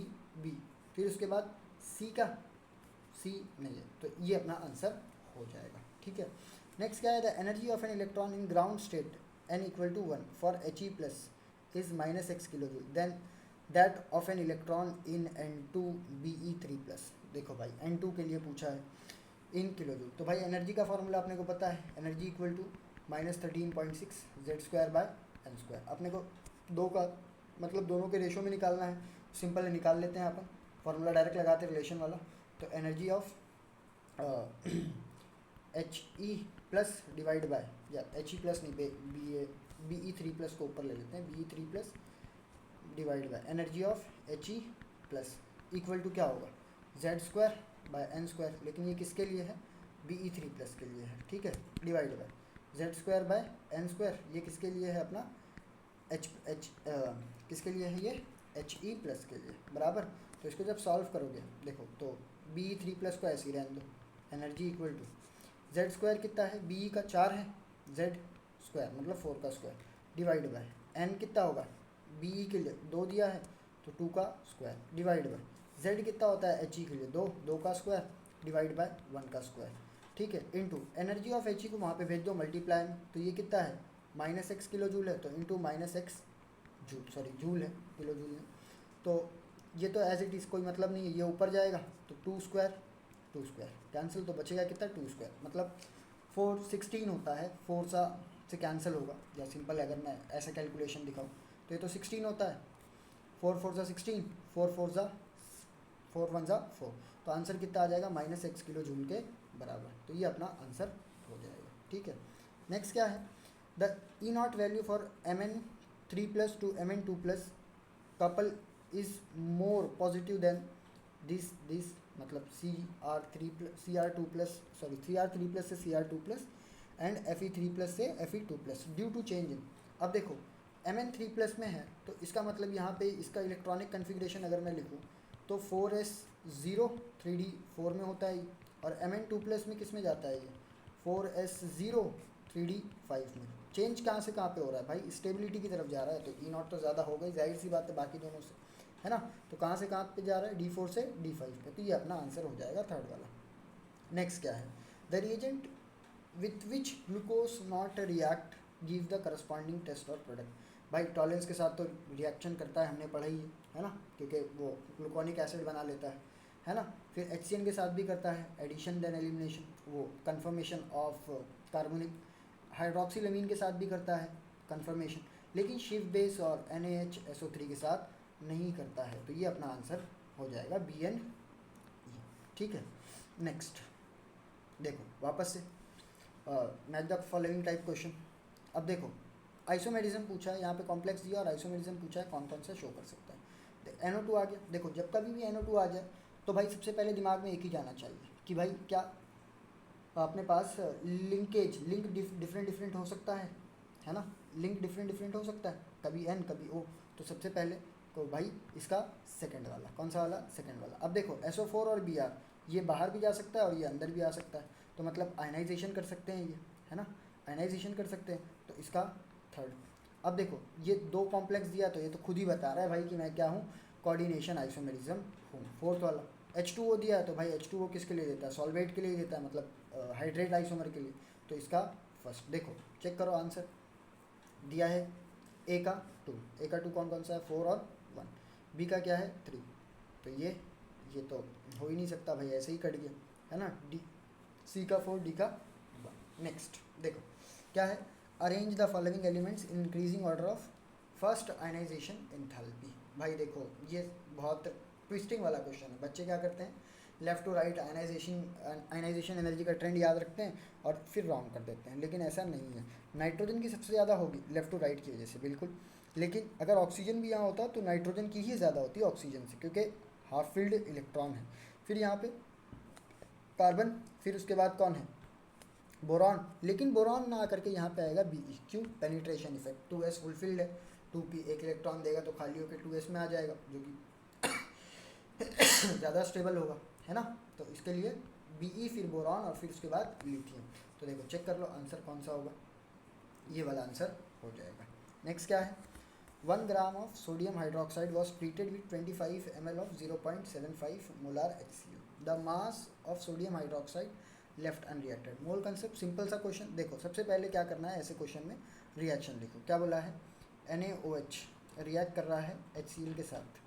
फिर उसके बाद C का, C नहीं है, तो ये अपना आंसर हो जाएगा, ठीक है। नेक्स्ट क्या है, the energy of an electron in ground state n equal to 1 for He plus is -x kilo joule than that of an electron in N2 Be3 plus. देखो भाई N2 के लिए पूछा है इन किलो जूल, तो भाई एनर्जी का फॉर्मूला अपने को पता है, एनर्जी इक्वल टू -13.6 Z²/n²। अपने को दो का मतलब दोनों के रेशो में निकालना है, सिंपल निकाल लेते हैं अपन, फॉर्मूला डायरेक्ट लगाते हैं रिलेशन वाला। तो energy of He plus divide by, या He प्लस नहीं, Be3 प्लस को ऊपर ले लेते हैं, Be3 plus divide by energy of He plus equal to क्या होगा Z²/n², लेकिन ये किसके लिए है, Be3 प्लस के लिए है, ठीक है, डिवाइड बाय Z²/n², ये किसके लिए है अपना किसके लिए है, ये He प्लस के लिए, बराबर। तो इसको जब सॉल्व करोगे देखो तो Be3 प्लस को ऐसे ही रहने दो, एनर्जी इक्वल टू Z² कितना है, Be का 4 है, Z² मतलब 4 का स्क्वायर, डिवाइड बाय n कितना होगा, Be के लिए 2 दिया है तो 2 का स्क्वायर, डिवाइड बाय Z कितना होता है He के लिए 2 का स्क्वायर, डिवाइड बाय 1 का स्क्वायर, ठीक है, इनटू एनर्जी ऑफ He को वहाँ पे भेज दो मल्टीप्लाई में, तो ये कितना है -x किलो जूल है, तो into -x joule, sorry joule है, किलो जूल है। तो ये तो एज इट इज़ कोई मतलब नहीं है, ये ऊपर जाएगा तो 2² कैंसिल, तो बचेगा कितना 2², मतलब 4 16 होता है, 4 से कैंसिल होगा, या सिंपल अगर मैं ऐसा कैलकुलेशन दिखाऊँ तो ये तो 16 होता है, 4 4 16, 4 4 4 वन ज़ा 4, तो आंसर कितना आ जाएगा -x किलो जूल के बराबर। तो ये अपना आंसर हो जाएगा। ठीक है, नेक्स्ट क्या है, the E naught value for Mn3+ to Mn2+ couple is more positive than this मतलब Cr2+ सॉरी Cr3+ से Cr2+ एंड Fe3+ से Fe2+ due to change in. अब देखो Mn3+ में है तो इसका मतलब यहाँ पे इसका इलेक्ट्रॉनिक कन्फिग्रेशन अगर मैं लिखूँ तो 4s0 3d 4 में होता है, और Mn2+ में किस में जाता है ये 4s0 3d 5 में। चेंज कहाँ से कहाँ पे हो रहा है भाई, स्टेबिलिटी की तरफ जा रहा है, तो ई नॉट तो ज़्यादा होगा ही, जाहिर सी बात है बाकी दोनों से, है ना। तो कहाँ से कहाँ पे जा रहा है, D4 से D5 पे, तो ये अपना आंसर हो जाएगा थर्ड वाला। नेक्स्ट क्या है, the reagent with which glucose not react give the corresponding test और प्रोडक्ट। भाई टॉलेंस के साथ तो रिएक्शन करता है, हमने पढ़ा ही है ना, क्योंकि वो ग्लूकोनिक एसिड बना लेता है ना। फिर HCN के साथ भी करता है एडिशन देन एलिमिनेशन, वो कन्फर्मेशन ऑफ कार्बोनिक। हाइड्रोक्सीलमीन के साथ भी करता है कन्फर्मेशन, लेकिन शिव बेस और NaHSO3 के साथ नहीं करता है, तो ये अपना आंसर हो जाएगा BN। ठीक है, नेक्स्ट देखो वापस से match the following type question. अब देखो आइसोमेरिज्म पूछा है, यहाँ पे कॉम्प्लेक्स दिया और आइसोमेरिज्म पूछा है, कौन कौन सा शो कर सकता है। तो NO2 आ गया। देखो जब कभी भी NO2 आ जाए तो भाई सबसे पहले दिमाग में एक ही जाना चाहिए कि भाई क्या अपने पास लिंक डिफरेंट हो सकता है ना, लिंक डिफरेंट हो सकता है, कभी N कभी O। तो सबसे पहले तो भाई इसका सेकंड वाला, कौन सा वाला, सेकंड वाला। अब देखो SO4 और Br ये बाहर भी जा सकता है और ये अंदर भी आ सकता है, तो मतलब आयनाइजेशन कर सकते हैं ये, है ना, आयनाइजेशन कर सकते हैं, तो इसका थर्ड। अब देखो ये दो कॉम्प्लेक्स दिया तो ये तो खुद ही बता रहा है भाई कि मैं क्या हूँ, कोऑर्डिनेशन आइसोमेरिज्म हूँ। फोर्थ वाला H2O दिया है तो भाई H2O किसके लिए देता है, सॉल्वेट के लिए देता है, मतलब हाइड्रेट आइसोमर के लिए, तो इसका फर्स्ट। देखो चेक करो आंसर दिया है A का 2, A का 2 कौन कौन सा है, 4 और 1, B का क्या है 3, तो ये तो हो ही नहीं सकता भाई, ऐसे ही कट गया, है ना। D C का 4, D का 1। नेक्स्ट देखो क्या है, arrange the following elements in increasing order of first ionisation enthalpy. भाई देखो ये बहुत ट्विस्टिंग वाला क्वेश्चन है। बच्चे क्या करते हैं, left to right ionisation energy का ट्रेंड याद रखते हैं और फिर रॉन्ग कर देते हैं, लेकिन ऐसा नहीं है। नाइट्रोजन की सबसे ज़्यादा होगी लेफ़्ट टू राइट की वजह से, बिल्कुल, लेकिन अगर ऑक्सीजन भी यहाँ होता तो नाइट्रोजन की ही ज़्यादा होती है ऑक्सीजन से, क्योंकि हाफ फील्ड इलेक्ट्रॉन है। फिर यहाँ पे कार्बन, फिर उसके बाद कौन है, बोरॉन, लेकिन बोरॉन ना आकर के यहाँ पे आएगा Be, क्यों, पेनिट्रेशन इफेक्ट, 2s फुलफिल्ड है, 2p एक इलेक्ट्रॉन देगा तो खाली होकर 2s में आ जाएगा, जो कि ज़्यादा स्टेबल होगा, है ना। तो इसके लिए Be फिर बोरॉन और फिर उसके बाद लिथियम। तो देखो चेक कर लो आंसर कौन सा होगा, ये वाला आंसर हो जाएगा। नेक्स्ट क्या है, 1 gram of sodium hydroxide was treated with 25 ml of 0.75 molar HCl, the mass of sodium hydroxide left unreacted. Mole concept simple सा क्वेश्चन। देखो सबसे पहले क्या करना है, ऐसे क्वेश्चन में रिएक्शन लिखो। क्या बोला है, NaOH रिएक्ट कर रहा है HCl के साथ,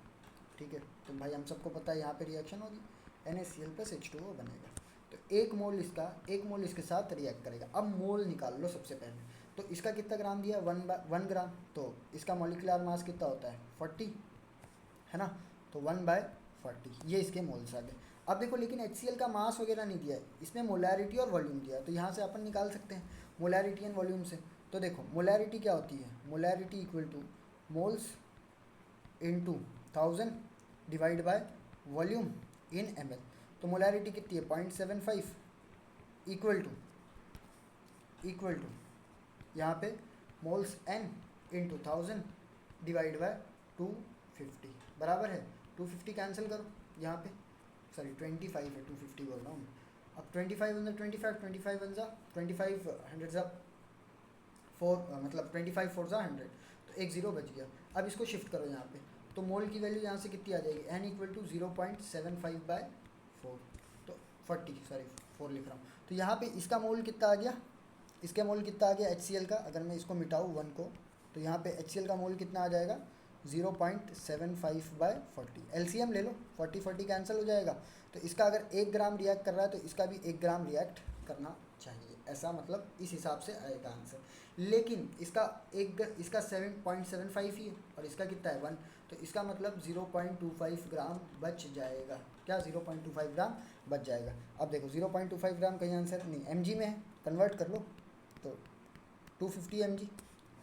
ठीक है, तो भाई हम सबको पता है यहाँ पे रिएक्शन होगी, NaCl + H2O बनेगा। तो एक मोल इसके साथ रिएक्ट करेगा। अब मोल निकाल लो सबसे पहले, तो इसका कितना ग्राम दिया, 1 ग्राम, तो इसका मॉलिक्यूलर मास कितना होता है 40, है ना, तो 1/40 ये इसके मोल्स आ गए। अब देखो लेकिन HCl का मास वगैरह नहीं दिया है, इसमें मोलैरिटी और वॉल्यूम दिया है, तो यहाँ से अपन निकाल सकते हैं मोलैरिटी एंड वॉल्यूम से। तो देखो मोलैरिटी क्या होती है, molarity equal to moles into 1000 divide by volume in ml। तो मोलैरिटी कितनी है 0.75 इक्वल टू यहाँ पे moles n into 1000 divide by 250 बराबर है 250 कैंसिल करो यहाँ पे, सॉरी 25 है 250 बोल रहा हूँ। अब 25 वन 25 25 वन 25 100 4 मतलब 25 4 100, तो एक ज़ीरो बच गया। अब इसको शिफ्ट करो यहाँ पे, तो मोल की वैल्यू यहाँ से कितनी आ जाएगी, n इक्वल टू 0.75/4, तो 40 सॉरी 4 लिख रहा हूँ। तो यहाँ पे इसका मोल कितना आ गया, इसका मोल कितना आ गया HCl का, अगर मैं इसको मिटाऊँ 1 को, तो यहाँ पे HCl का मोल कितना आ जाएगा 0.75/40। एलसीएम ले लो, 40 कैंसिल हो जाएगा। तो इसका अगर 1 ग्राम रिएक्ट कर रहा है तो इसका भी 1 ग्राम रिएक्ट करना चाहिए, ऐसा मतलब इस हिसाब से आएगा आंसर। लेकिन इसका 7.75 ही है और इसका कितना है 1, तो इसका मतलब 0.25 ग्राम बच जाएगा। क्या 0.25 ग्राम बच जाएगा। अब देखो 0.25 ग्राम कहीं आंसर नहीं, mg में है, कन्वर्ट कर लो तो 250 mg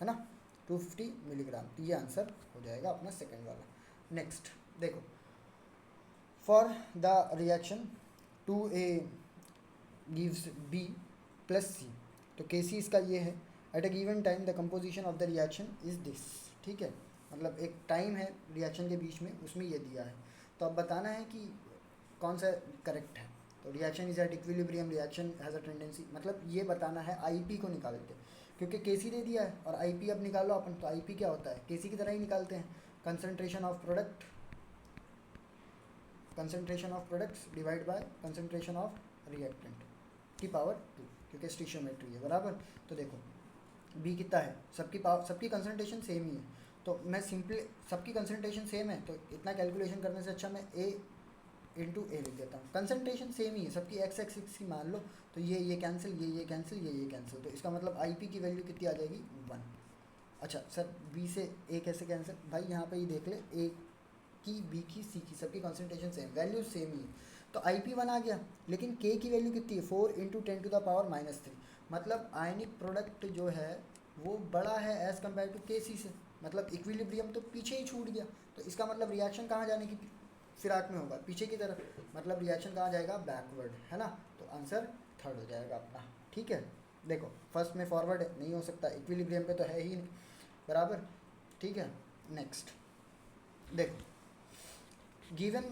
है ना, 250 मिलीग्राम। तो ये आंसर हो जाएगा अपना सेकंड वाला। नेक्स्ट देखो, for the reaction 2A gives B plus C, तो KC इसका ये है। At a given time the composition of the reaction is this, ठीक है, मतलब एक टाइम है रिएक्शन के बीच में, उसमें ये दिया है। तो अब बताना है कि कौन सा करेक्ट है। तो reaction is at equilibrium, reaction has a tendency, मतलब ये बताना है आईपी को निकाल के, क्योंकि केसी दे दिया है और आईपी अब निकालो अपन। तो आईपी क्या होता है, केसी की तरह ही निकालते हैं, concentration of product, concentration of products divide by concentration of reactant की पावर 2, क्योंकि स्टिशियोमेट्री है बराबर। तो देखो बी कितना है, सबकी पावर, सबकी कंसंट्रेशन सेम ही है, तो मैं सिंपली, सबकी कंसंट्रेशन सेम है तो इतना कैलकुलेशन करने से अच्छा मैं ए इंटू ए लिख देता हूँ। कंसंट्रेशन सेम ही है सबकी, एक्स एक्सिस की मान लो, तो ये कैंसिल, ये कैंसिल, ये कैंसिल, तो इसका मतलब आईपी की वैल्यू कितनी आ जाएगी 1। अच्छा सर बी से ए कैसे कैंसिल, भाई यहाँ पे ही देख ले, ए की, बी की, सी की, सबकी कंसंट्रेशन सेम, वैल्यू सेम ही है, तो IP 1 आ गया। लेकिन K की वैल्यू कितनी है, 4 इंटू 10⁻⁻3, मतलब आयनिक प्रोडक्ट जो है वो बड़ा है एज़ कम्पेयर टू KC से, मतलब इक्विलिब्रियम तो पीछे ही छूट गया। तो इसका मतलब रिएक्शन कहाँ जाने की फिराक में होगा, पीछे की तरफ, मतलब रिएक्शन कहाँ जाएगा, बैकवर्ड, है ना। तो आंसर थर्ड हो जाएगा अपना, ठीक है। देखो फर्स्ट में फॉरवर्ड नहीं हो सकता, इक्विलिब्रियम पे तो है ही नहीं बराबर, ठीक है। नेक्स्ट देखो, given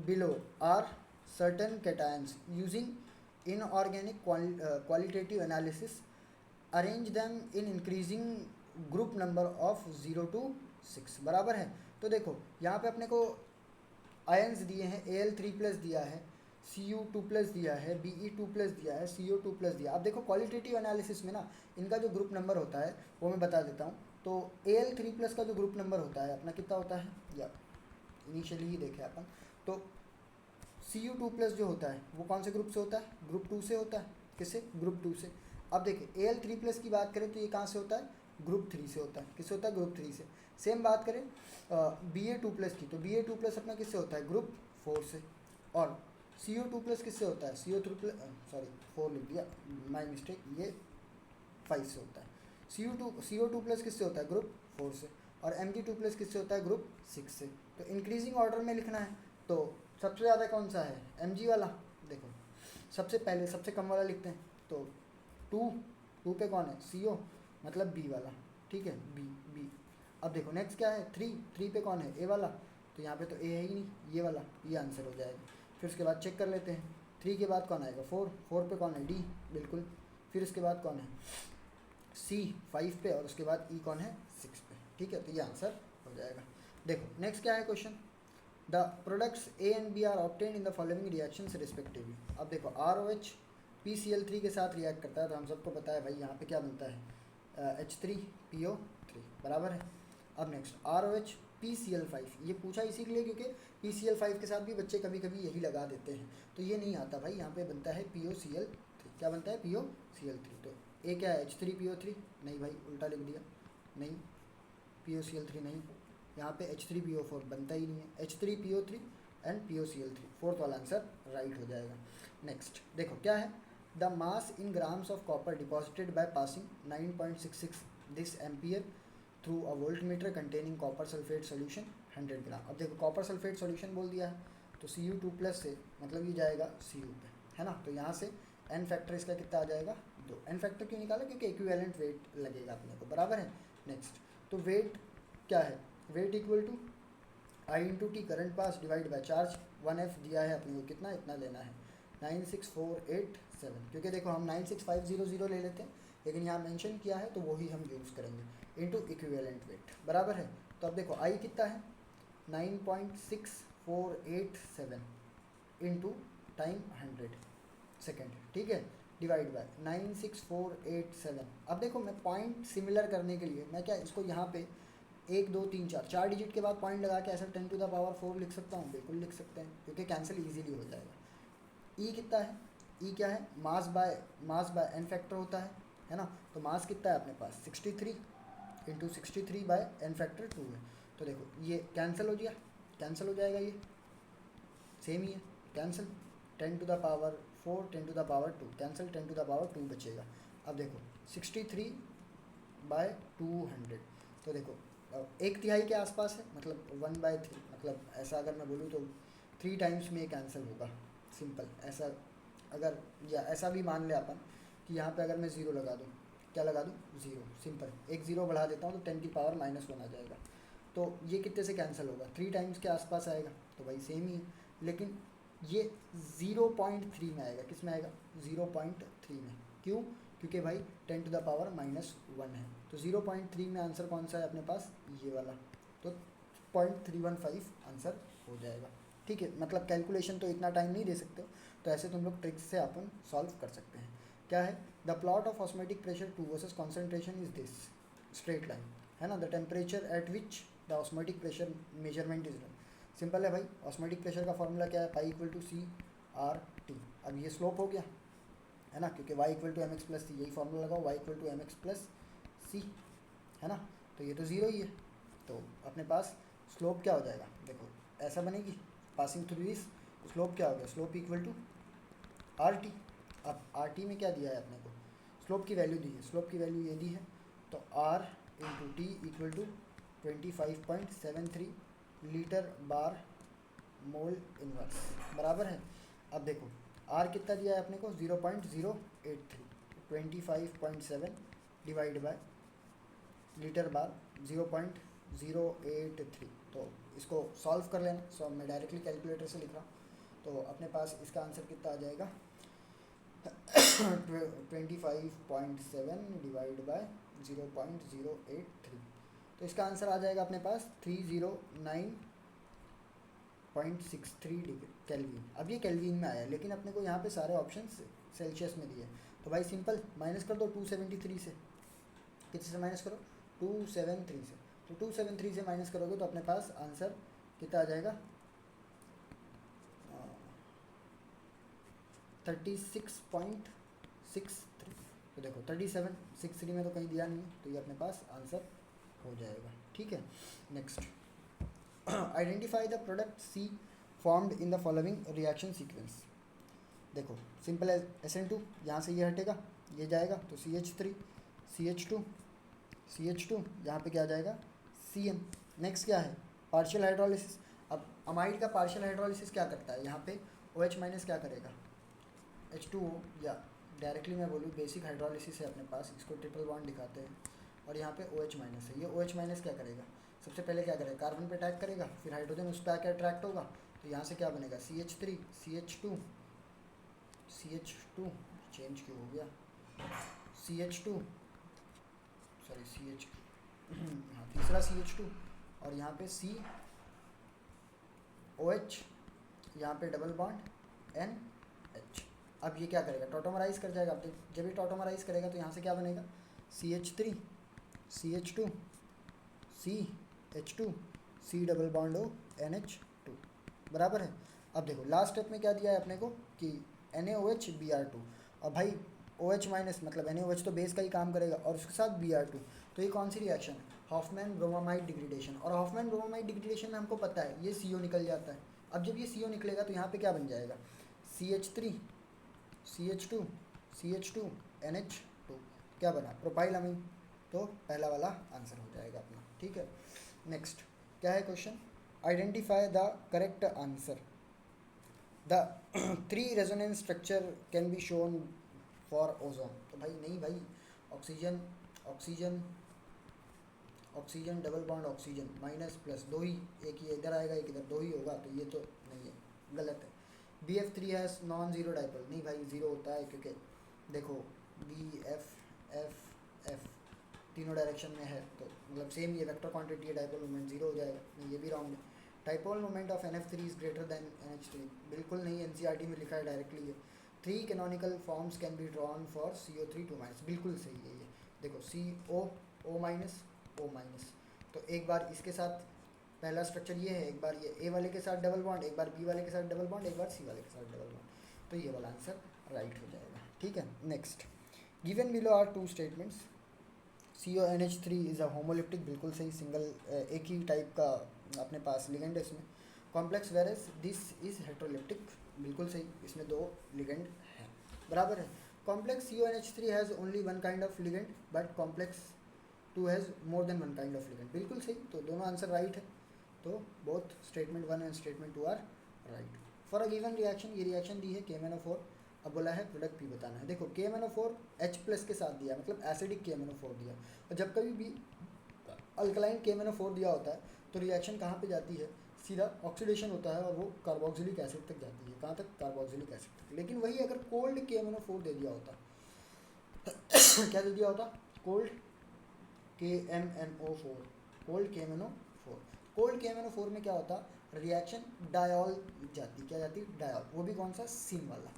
below are certain cations, using inorganic qualitative analysis arrange them in increasing group number of 0 to 6 बराबर है। तो देखो यहाँ पे अपने को आयंस दिए हैं, Al3+ दिया है, Cu2+ दिया है, Be2+ दिया है, CO2+ दिया। अब देखो क्वालिटेटिव एनालिसिस में ना इनका जो ग्रुप नंबर होता है वो मैं बता देता हूँ। तो Al3+ का जो ग्रुप नंबर होता है अपना कितना होता है, या इनिशियली ही देखे अपन, तो Cu2+ जो होता है वो कौन से ग्रुप से होता है, ग्रुप 2 से होता है। किससे, ग्रुप 2 से। अब देखिए Al3+ की बात करें तो ये कहाँ से होता है, ग्रुप 3 से होता है। किससे होता है, ग्रुप 3 से। सेम बात करें Ba2+ की, तो Ba2+ अपना किससे होता है, ग्रुप 4 से। और CO2+ किससे होता है, CO3+, सॉरी 4 लिख दिया, माई मिस्टेक, ये 5 से होता है। CO2+ किससे होता है, ग्रुप 4 से। और Mg2+ किससे होता है, ग्रुप 6 से। तो इंक्रीजिंग ऑर्डर में लिखना है, तो सबसे ज़्यादा कौन सा है, Mg वाला। देखो सबसे पहले सबसे कम वाला लिखते हैं, तो 2 पे कौन है, CO, मतलब B वाला, ठीक है, B। अब देखो नेक्स्ट क्या है, 3 पे कौन है, A वाला, तो यहाँ पे तो A है ही नहीं, ये वाला, ये आंसर हो जाएगा। फिर उसके बाद चेक कर लेते हैं, 3 के बाद कौन आएगा, 4 पे कौन है, D, बिल्कुल। फिर उसके बाद कौन है, C 5 पे, और उसके बाद E कौन है, 6 पे, ठीक है। तो ये आंसर हो जाएगा। देखो नेक्स्ट क्या है question, the products A and B are obtain in the following reactions respectively. अब देखो ROH PCl3 के साथ रिएक्ट करता है, तो हम सबको पता है भाई यहाँ पे क्या बनता है, H3PO3 बराबर है। अब नेक्स्ट ROH PCl5, ये पूछा इसी के लिए क्योंकि PCl5 के साथ भी बच्चे कभी कभी यही लगा देते हैं, तो ये नहीं आता भाई, यहाँ पे बनता है POCl3। क्या बनता है, POCl3। तो ए क्या है, H3PO3, नहीं भाई उल्टा लिख दिया, नहीं, POCl3 नहीं, यहाँ पे H3PO4 बनता ही नहीं है, H3PO3 एंड POCl3, फोर्थ वाला आंसर राइट हो जाएगा। नेक्स्ट देखो क्या है, the mass in grams of copper deposited by passing 9.66 this ampere through a voltmeter containing copper sulphate solution 100 ग्राम। अब देखो कॉपर सल्फेट सोल्यूशन बोल दिया है, तो Cu2+ से मतलब ये जाएगा Cu पे, है ना। तो यहाँ से n फैक्टर इसका कितना आ जाएगा, 2। n फैक्टर क्यों निकाला, क्योंकि इक्विवेलेंट वेट लगेगा अपने को, बराबर है। नेक्स्ट तो वेट क्या है, weight equal to I into T current pass divide by charge, 1F दिया है अपने को, कितना, इतना लेना है, 96487, क्योंकि देखो हम 96500 ले लेते हैं, लेकिन यहाँ मेंशन किया है तो वही हम यूज़ करेंगे, इंटू इक्विवेलेंट वेट, बराबर है। तो अब देखो I कितना है, 9.6487 इंटू टाइम 100 सेकेंड, ठीक है, डिवाइड बाय 96487। अब देखो मैं पॉइंट सिमिलर करने के लिए मैं क्या इसको यहाँ पे 1 2 3 4 डिजिट के बाद पॉइंट लगा के ऐसा 10⁻⁴ लिख सकता हूँ, बिल्कुल लिख सकते हैं, क्योंकि कैंसिल इजीली हो जाएगा। ई कितना है, ई क्या है, मास बाय एन फैक्टर होता है ना। तो मास कितना है अपने पास 63 इंटू 63 बाय एन फैक्टर 2 है, तो देखो ये कैंसिल हो गया, कैंसिल हो जाएगा, ये सेम ही है, कैंसिल 10⁴, 10⁻², कैंसिल 10⁻², बचेगा। अब देखो 63/200, तो देखो एक तिहाई के आसपास है, मतलब 1/3, मतलब ऐसा अगर मैं बोलूँ तो 3 टाइम्स में ये कैंसिल होगा, सिंपल ऐसा। अगर या ऐसा भी मान ले अपन कि यहाँ पे अगर मैं ज़ीरो लगा दूँ, क्या लगा दूँ, ज़ीरो, सिंपल एक ज़ीरो बढ़ा देता हूँ तो 10⁻−1 आ जाएगा। तो ये कितने से कैंसिल होगा, 3 टाइम्स के आसपास आएगा, तो भाई सेम ही है। लेकिन ये 0.3 में आएगा, किस में आएगा, 0.3 में, क्यों, क्योंकि भाई 10⁻−1 है, तो 0.3 में आंसर कौन सा है अपने पास, ये वाला, तो 0.315 आंसर हो जाएगा। ठीक है, मतलब कैलकुलेशन तो इतना टाइम नहीं दे सकते, तो ऐसे तुम लोग ट्रिक्स से अपन सॉल्व कर सकते हैं। क्या है, the plot of osmotic pressure 2 versus concentration is this, straight line है ना, the temperature at which the osmotic pressure measurement is done. Simple है भाई, ऑस्मेटिक प्रेशर का फॉर्मूला क्या है, π = CRT। अब ये स्लोप हो गया है ना, क्योंकि y = mx+c, यही फॉर्मूला लगाओ, y = mx+c है ना, तो ये तो ज़ीरो ही है, तो अपने पास स्लोप क्या हो जाएगा, देखो ऐसा बनेगी, पासिंग थ्रू दिस, स्लोप क्या हो गया, स्लोप = RT। अब RT में क्या दिया है अपने को, स्लोप की वैल्यू दी है, स्लोप की वैल्यू ये दी है, तो R × T = 25.73 लीटर/मोल इनवर्स, बराबर है। अब देखो R कितना दिया है अपने को, 0.083, 25.7 डिवाइड बाय लीटर/0.083, तो इसको सॉल्व कर लेना। सो मैं डायरेक्टली कैलकुलेटर से लिख रहा हूँ, तो अपने पास इसका आंसर कितना आ जाएगा 25.7 डिवाइड बाय 0.083, तो इसका आंसर आ जाएगा अपने पास 309.63 केल्विन। अब ये केल्विन में आया, लेकिन अपने को यहाँ पे सारे ऑप्शन सेल्सियस में दिए, तो भाई सिंपल माइनस कर दो 273 से, कितने से माइनस करो, 273 से, तो 273 से माइनस करोगे तो अपने पास आंसर कितना आ जाएगा 36.63, तो देखो 3763 में तो कहीं दिया नहीं है, तो ये अपने पास आंसर हो जाएगा। ठीक है, next, identify the product C formed in the following reaction sequence. देखो सिंपल है, SN2 यहाँ से ये हटेगा, ये जाएगा तो CH3, CH2, CH2, यहाँ पे क्या आ जाएगा CN। नेक्स्ट क्या है, पार्शियल हाइड्रोलिसिस। अब अमाइड का पार्शियल हाइड्रोलिसिस क्या करता है, यहाँ पे OH- क्या करेगा, H2O, या डायरेक्टली मैं बोलूँ बेसिक हाइड्रोलिसिस है अपने पास, इसको ट्रिपल बॉन्ड दिखाते हैं, और यहाँ पे OH- है, ये OH- क्या करेगा, सबसे पहले क्या करेगा, कार्बन पे अटैक करेगा, फिर हाइड्रोजन उस पर आकर अट्रैक्ट होगा, तो यहाँ से क्या बनेगा CH3, CH2, CH2, चेंज क्यों हो गया, CH2, सॉरी CH, हाँ तीसरा CH2, और यहाँ पे COH, यहाँ पे डबल बॉन्ड NH। अब ये क्या करेगा, टॉटोमराइज कर जाएगा। अब जब ये टॉटोमराइज करेगा तो यहाँ से क्या बनेगा CH3, CH2, CH2, C double bond O NH2, बराबर है। अब देखो लास्ट स्टेप में क्या दिया है अपने को कि NaOH Br2, और भाई OH- मतलब NaOH तो बेस का ही काम करेगा, और उसके साथ Br2, तो ये कौन सी रिएक्शन है, हॉफमैन ब्रोमामाइड डिग्रेडेशन। और हॉफमैन ब्रोमामाइड डिग्रेडेशन में हमको पता है ये CO निकल जाता है। अब जब ये CO निकलेगा तो यहाँ पे क्या बन जाएगा CH3, CH2, CH2, NH2, क्या बना प्रोपाइल अमीन, तो पहला वाला आंसर हो जाएगा अपना। ठीक है, नेक्स्ट क्या है question, identify the correct answer, the 3 resonance structure can be shown for ozone. तो भाई नहीं भाई, oxygen oxygen oxygen double bond oxygen minus plus, दो ही, एक ही इधर आएगा एक इधर, दो ही होगा, तो ये तो नहीं है, गलत है। BF3 has non zero dipole, नहीं भाई ज़ीरो होता है, क्योंकि देखो BF तीनों डायरेक्शन में है, तो मतलब सेम ही है, वेक्टर क्वांटिटी है, डाइपोल मोमेंट ज़ीरो हो जाएगा, नहीं ये भी रॉन्ग है। Dipole moment of NF3 is greater than NH3, बिल्कुल नहीं, NCERT में लिखा है डायरेक्टली है। 3 canonical forms can be drawn for CO3 2-, बिल्कुल सही है ये। देखो CO O-, O-, तो एक बार इसके साथ पहला स्ट्रक्चर ये है, एक बार ये A वाले के साथ डबल बॉन्ड, एक बार B वाले के साथ डबल बॉन्ड, एक बार C वाले के साथ डबल बॉन्ड, तो ये वाला आंसर राइट हो जाएगा। ठीक है, next, given below are 2 statements, CONH3 is a homoleptic, बिल्कुल सही, सिंगल एक ही टाइप का अपने पास लिगेंड है इसमें. Complex versus this is heteroleptic, बिल्कुल सही, इसमें 2 लिगेंड हैं, बराबर है. Complex CONH3 has only one kind of ligand but complex 2 has more than one kind of ligand, बिल्कुल सही. तो दोनों आंसर राइट है. तो both statement 1 and statement 2 are right. For a given reaction, ये रिएक्शन दी है KMnO4. अब बोला है प्रोडक्ट पी बताना है. देखो KMnO4 H+ के साथ दिया, मतलब एसिडिक KMnO4 दिया. और जब कभी भी अल्कलाइन KMnO4 दिया होता है तो रिएक्शन कहाँ पे जाती है, सीधा ऑक्सीडेशन होता है और वो कार्बोक्सिलिक एसिड तक जाती है. कहाँ तक, कार्बोक्सिलिक एसिड तक. लेकिन वही अगर कोल्ड KMnO4 दे दिया होता क्या दे दिया होता, cold KMnO4, cold KMnO4. Cold KMnO4 में क्या होता, रिएक्शन डायॉल जाती, क्या जाती, डायॉल, वो भी कौन सा, सिन वाला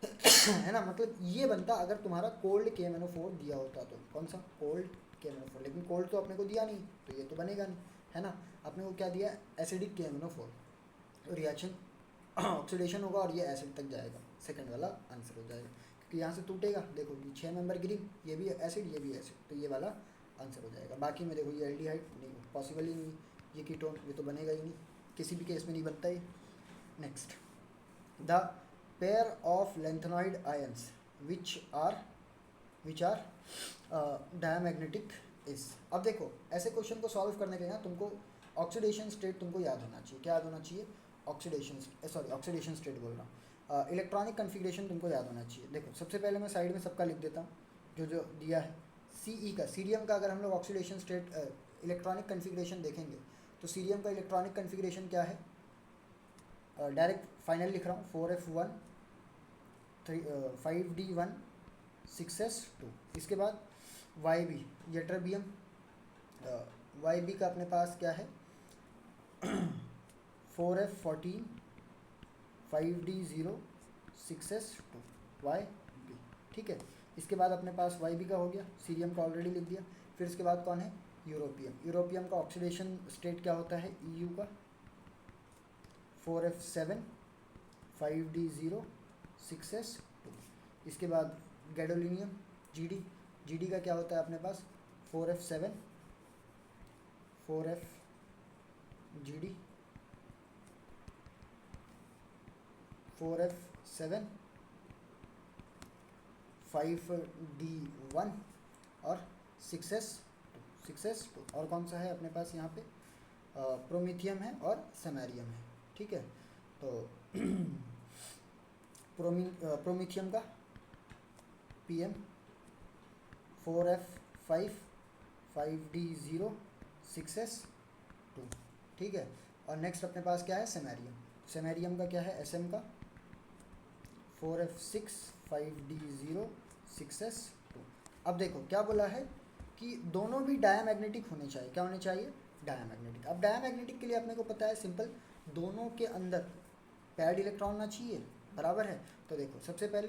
है ना. मतलब ये बनता अगर तुम्हारा कोल्ड KMnO4 दिया होता तो, कौन सा, कोल्ड KMnO4. लेकिन कोल्ड तो अपने को दिया नहीं तो ये तो बनेगा नहीं, है ना. अपने को क्या दिया, एसिडिक KMnO4. तो रिएक्शन ऑक्सीडेशन होगा और ये एसिड तक जाएगा, सेकंड वाला आंसर हो जाएगा. क्योंकि यहाँ से टूटेगा, देखो ये 6 मेंबर ग्रीन, ये भी एसिड ये भी एसिड, तो ये वाला आंसर हो जाएगा. बाकी में देखो ये एल्डिहाइड नहीं, पॉसिबल ही नहीं, ये कीटोन, ये तो बनेगा ही नहीं, किसी भी केस में नहीं बनता ये. Next, the pair of lengthenoid ions which are diamagnetic is. अब देखो ऐसे क्वेश्चन को सॉल्व करने के लिए ना तुमको ऑक्सीडेशन स्टेट तुमको याद होना चाहिए. क्या याद होना चाहिए, ऑक्सीडेशन स्टेट बोल रहा हूँ. इलेक्ट्रॉनिक कन्फिग्रेशन तुमको याद होना चाहिए. देखो सबसे पहले मैं साइड में सबका लिख देता हूँ जो जो दिया है. CE का, सीरियम का अगर हम लोग ऑक्सीडेशन स्टेट इलेक्ट्रॉनिक कन्फिग्रेशन देखेंगे तो सीरियम का इलेक्ट्रॉनिक कन्फिग्रेशन क्या है, डायरेक्ट फाइनल लिख रहा हूँ, 4f1 5d1 6s2. इसके बाद YB यट्रबियम, YB का अपने पास क्या है 4f14 5d0 6s2 YB, ठीक है. इसके बाद अपने पास YB का हो गया, सीरियम का ऑलरेडी लिख दिया. फिर इसके बाद कौन है, यूरोपियम का ऑक्सीडेशन स्टेट क्या होता है, EU का 4f7 5d0 6s2. इसके बाद गैडोलिनियम GD का क्या होता है अपने पास 4f7 4f GD 4f7 5d1 और 6s2. और कौन सा है अपने पास यहाँ पे, प्रोमीथियम है और समेरियम है, ठीक है. तो प्रोमीथियम का PM 4f5 5d0 6s2, ठीक है. और नेक्स्ट अपने पास क्या है, सेमेरियम का क्या है, SM का 4f6 5d0 6s2. अब देखो क्या बोला है कि दोनों भी डायामैग्नेटिक होने चाहिए. क्या होने चाहिए, डायामैग्नेटिक. अब डायामैग्नेटिक के लिए अपने को पता है सिंपल, दोनों के अंदर पैड इलेक्ट्रॉन होना चाहिए, बराबर है. तो देखो सबसे पहले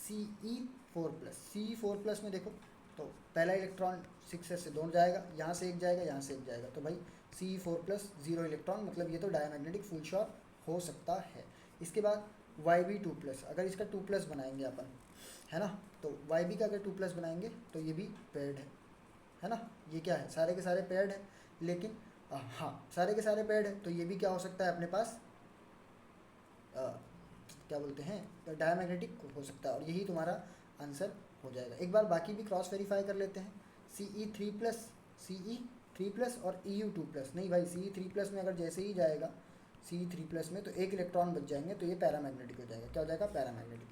CE4+ में देखो तो पहला इलेक्ट्रॉन 6s से दूर जाएगा, यहाँ से एक जाएगा, यहाँ से एक जाएगा, तो भाई CE4+ 0 इलेक्ट्रॉन, मतलब ये तो डायामैग्नेटिक फुल श्योर हो सकता है. इसके बाद YB2+, अगर इसका 2+ बनाएंगे अपन, है ना, तो YB का अगर 2+ बनाएंगे तो ये भी पेयर्ड है ना. ये क्या है, सारे के सारे पेयर्ड है. लेकिन हाँ सारे के सारे पेयर्ड है तो ये भी क्या हो सकता है अपने पास, क्या बोलते हैं, डायामैग्नेटिक हो सकता है. और यही तुम्हारा आंसर हो जाएगा. एक बार बाकी भी क्रॉस वेरीफाई कर लेते हैं. CE3+ और EU2+, नहीं भाई CE3+ में अगर जैसे ही जाएगा CE3+ में तो एक इलेक्ट्रॉन बच जाएंगे, तो ये पैरामैग्नेटिक हो जाएगा. क्या हो जाएगा, पैरामैग्नेटिक.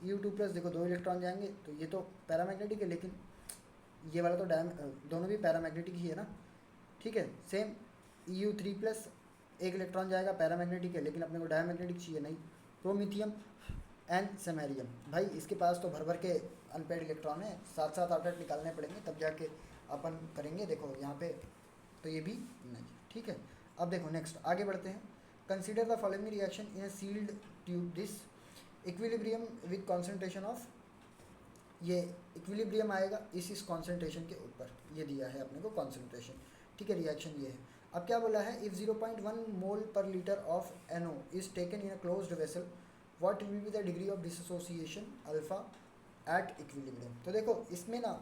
EU2+ देखो 2 इलेक्ट्रॉन जाएंगे तो ये तो पैरामैग्नेटिक है, लेकिन ये वाला तो दोनों भी पैरामैग्नेटिक ही है ना, ठीक है. सेम EU3+ एक इलेक्ट्रॉन जाएगा, पैरामैग्नेटिक है, लेकिन अपने को डायामैग्नेटिक चाहिए नहीं. प्रोमीथियम एंड समेरियम, भाई इसके पास तो भर भर के अनपेड इलेक्ट्रॉन है, 7-7 8 निकालने पड़ेंगे तब जाके अपन करेंगे. देखो यहाँ पे तो ये भी नहीं, ठीक है. अब देखो नेक्स्ट आगे बढ़ते हैं. Consider the following reaction in a sealed tube. This equilibrium with concentration of, ये इक्विलिब्रियम आएगा इस कॉन्सेंट्रेशन के ऊपर, ये दिया है अपने को कॉन्सेंट्रेशन, ठीक है. रिएक्शन ये है. अब क्या बोला है, इफ 0.1 मोल पर litre of NO is taken in a closed vessel, what will be the degree of dissociation alpha at equilibrium. तो देखो इसमें ना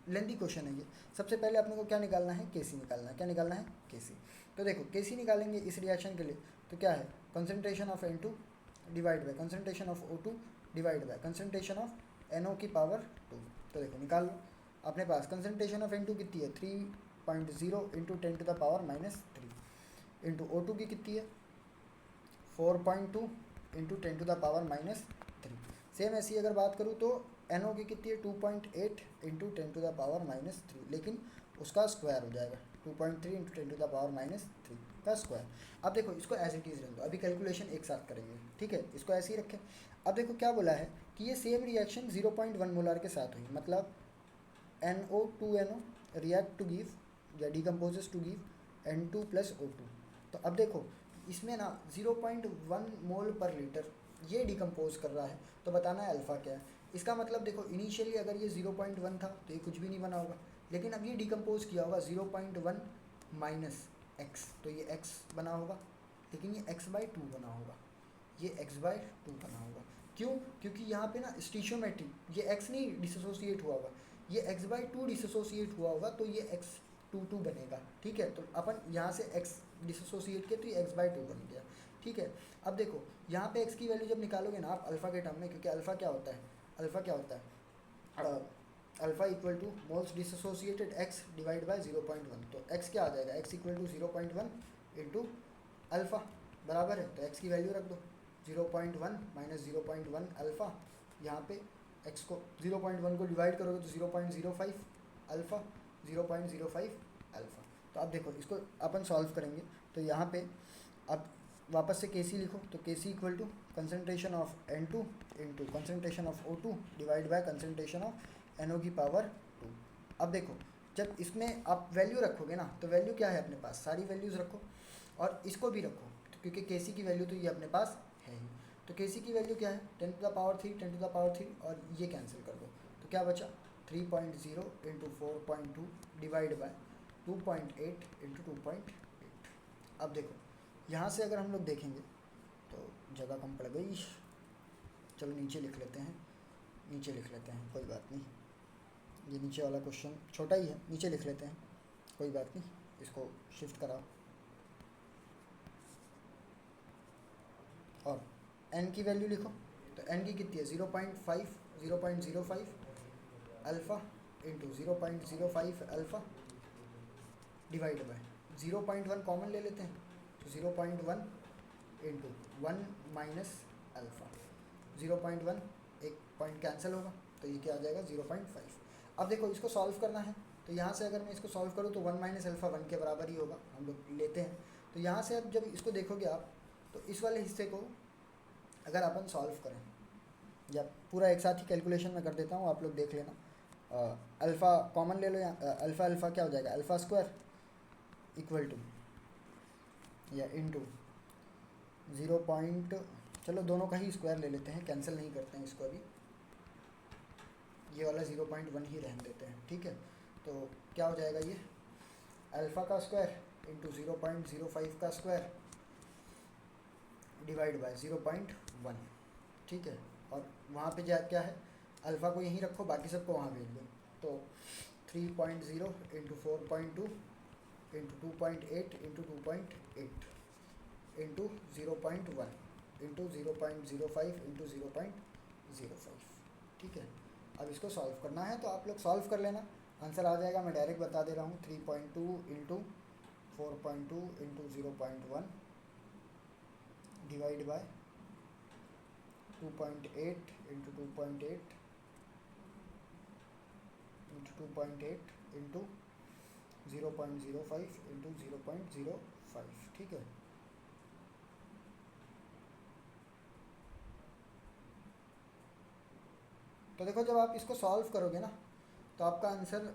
लेंथी क्वेश्चन है ये। सबसे पहले अपने को क्या निकालना है, केसी निकालना है। क्या निकालना है, केसी। तो देखो केसी निकालेंगे इस रिएक्शन के लिए, तो क्या है, concentration of N2 divide by concentration of O2 divide bye concentration of NO की पावर 2। तो देखो निकाल लो, अपने पास कंसंट्रेशन ऑफ N2 कितनी है 3.0 into 10 to the power -3 into O2 की कितनी है 4.2 into 10 to the power -3। Same ऐसी अगर बात करूँ तो NO की कितनी है 2.8 इंटू 10 टू द पावर -3, लेकिन उसका स्क्वायर हो जाएगा 2.3 इंटू 10 टू द पावर -3 का स्क्वायर। अब देखो इसको एज इट इज़ रहने दो, अभी कैलकुलेशन एक साथ करेंगे, ठीक है, इसको ऐसे ही रखें। अब देखो क्या बोला है कि ये सेम रिएक्शन 0.1 मोलर के साथ हुई, मतलब NO2NO रिएक्ट टू गिव या decomposes to give N2 plus O2। तो अब देखो इसमें ना 0.1 मोल पर लीटर ये डिकम्पोज कर रहा है, तो बताना है अल्फ़ा क्या है। इसका मतलब देखो इनिशियली अगर ये 0.1 था तो ये कुछ भी नहीं बना होगा, लेकिन अब ये डिकम्पोज किया होगा 0.1 माइनस एक्स, तो ये एक्स बना होगा, लेकिन ये x/2 बना होगा, ये x/2 बना होगा। क्यों, क्योंकि यहाँ पे ना स्टीशियोमेट्रिक ये x नहीं डिसोसिएट हुआ होगा, ये x/2 डिसोसिएट हुआ होगा, तो ये x22 बनेगा, ठीक है। तो अपन यहाँ से x डिसोसिएट किया तो ये x/2 बन गया, ठीक है। अब देखो यहाँ पे x की वैल्यू जब निकालोगे ना आप अल्फ़ा के टर्म में, क्योंकि अल्फ़ा क्या होता है, अल्फ़ा क्या होता है, alpha equal to moles dissociated x divide by 0.1। तो x क्या आ जाएगा, x equal to 0.1 into alpha बराबर है, तो x की वैल्यू रख दो 0.1 माइनस 0.1 अल्फ़ा, यहाँ पे x को 0.1 को डिवाइड करोगे तो 0.05 अल्फ़ा, 0.05 अल्फ़ा। तो अब देखो इसको अपन सॉल्व करेंगे, तो यहाँ पे अब वापस से केसी लिखो, तो KC equal to concentration of N2 into concentration of O2 divide by concentration of NO की पावर 2। अब देखो जब इसमें आप वैल्यू रखोगे ना, तो वैल्यू क्या है अपने पास, सारी वैल्यूज़ रखो और इसको भी रखो, क्योंकि केसी की वैल्यू तो ये अपने पास है ही। तो केसी की वैल्यू क्या है 10 to the power 3, 10 to the power 3, और ये कैंसिल कर दो, तो क्या बचा 3.0 इंटू 4.2 डिवाइड बाय 2.8 इंटू 2.8। अब देखो यहाँ से अगर हम लोग देखेंगे तो जगह कम पड़ गई, चलो नीचे लिख लेते हैं, नीचे लिख लेते हैं, कोई बात नहीं, ये नीचे वाला क्वेश्चन छोटा ही है, नीचे लिख लेते हैं, कोई बात नहीं, इसको शिफ्ट कराओ। और n की वैल्यू लिखो, तो n की कितनी है 0.5 0.05 alpha into 0.05 alpha divide by 0.1 common ले लेते हैं, तो 0.1 इंटू 1 माइनस अल्फ़ा, 0.1 एक पॉइंट कैंसिल होगा, तो ये क्या आ जाएगा 0.5। अब देखो इसको सॉल्व करना है, तो यहाँ से अगर मैं इसको सॉल्व करूँ तो 1 माइनस अल्फ़ा 1 के बराबर ही होगा, हम लोग लेते हैं। तो यहाँ से अब जब इसको देखोगे आप, तो इस वाले हिस्से को अगर अपन सॉल्व करें, या पूरा एक साथ ही कैलकुलेशन में कर देता हूँ, आप लोग देख लेना। अल्फ़ा कॉमन ले लो, अल्फ़ा अल्फ़ा क्या हो जाएगा, अल्फ़ा स्क्वायर इक्वल टू या इनटू 0. चलो दोनों का ही स्क्वायर ले लेते हैं, कैंसिल नहीं करते हैं इसको अभी, ये वाला 0.1 ही रहने देते हैं, ठीक है। तो क्या हो जाएगा ये अल्फ़ा का स्क्वायर इंटू 0.05 का स्क्वायर डिवाइड बाय 0.1, ठीक है। और वहाँ पे क्या है, अल्फ़ा को यहीं रखो, बाकी सबको वहाँ भेज दो, तो 3.0 into 4.2 into 2.8 into 2.8 into 0.1 into 0.05 into 0.05, ठीक है। अब इसको सॉल्व करना है, तो आप लोग सॉल्व कर लेना, आंसर आ जाएगा, मैं डायरेक्ट बता दे रहा हूँ, 3.2 into 4.2 into 0.1 divide by 2.8 into 2.8 into 2.8 into 0.05 into 0.05, ठीक है। तो देखो जब आप इसको सॉल्व करोगे ना, तो आपका आंसर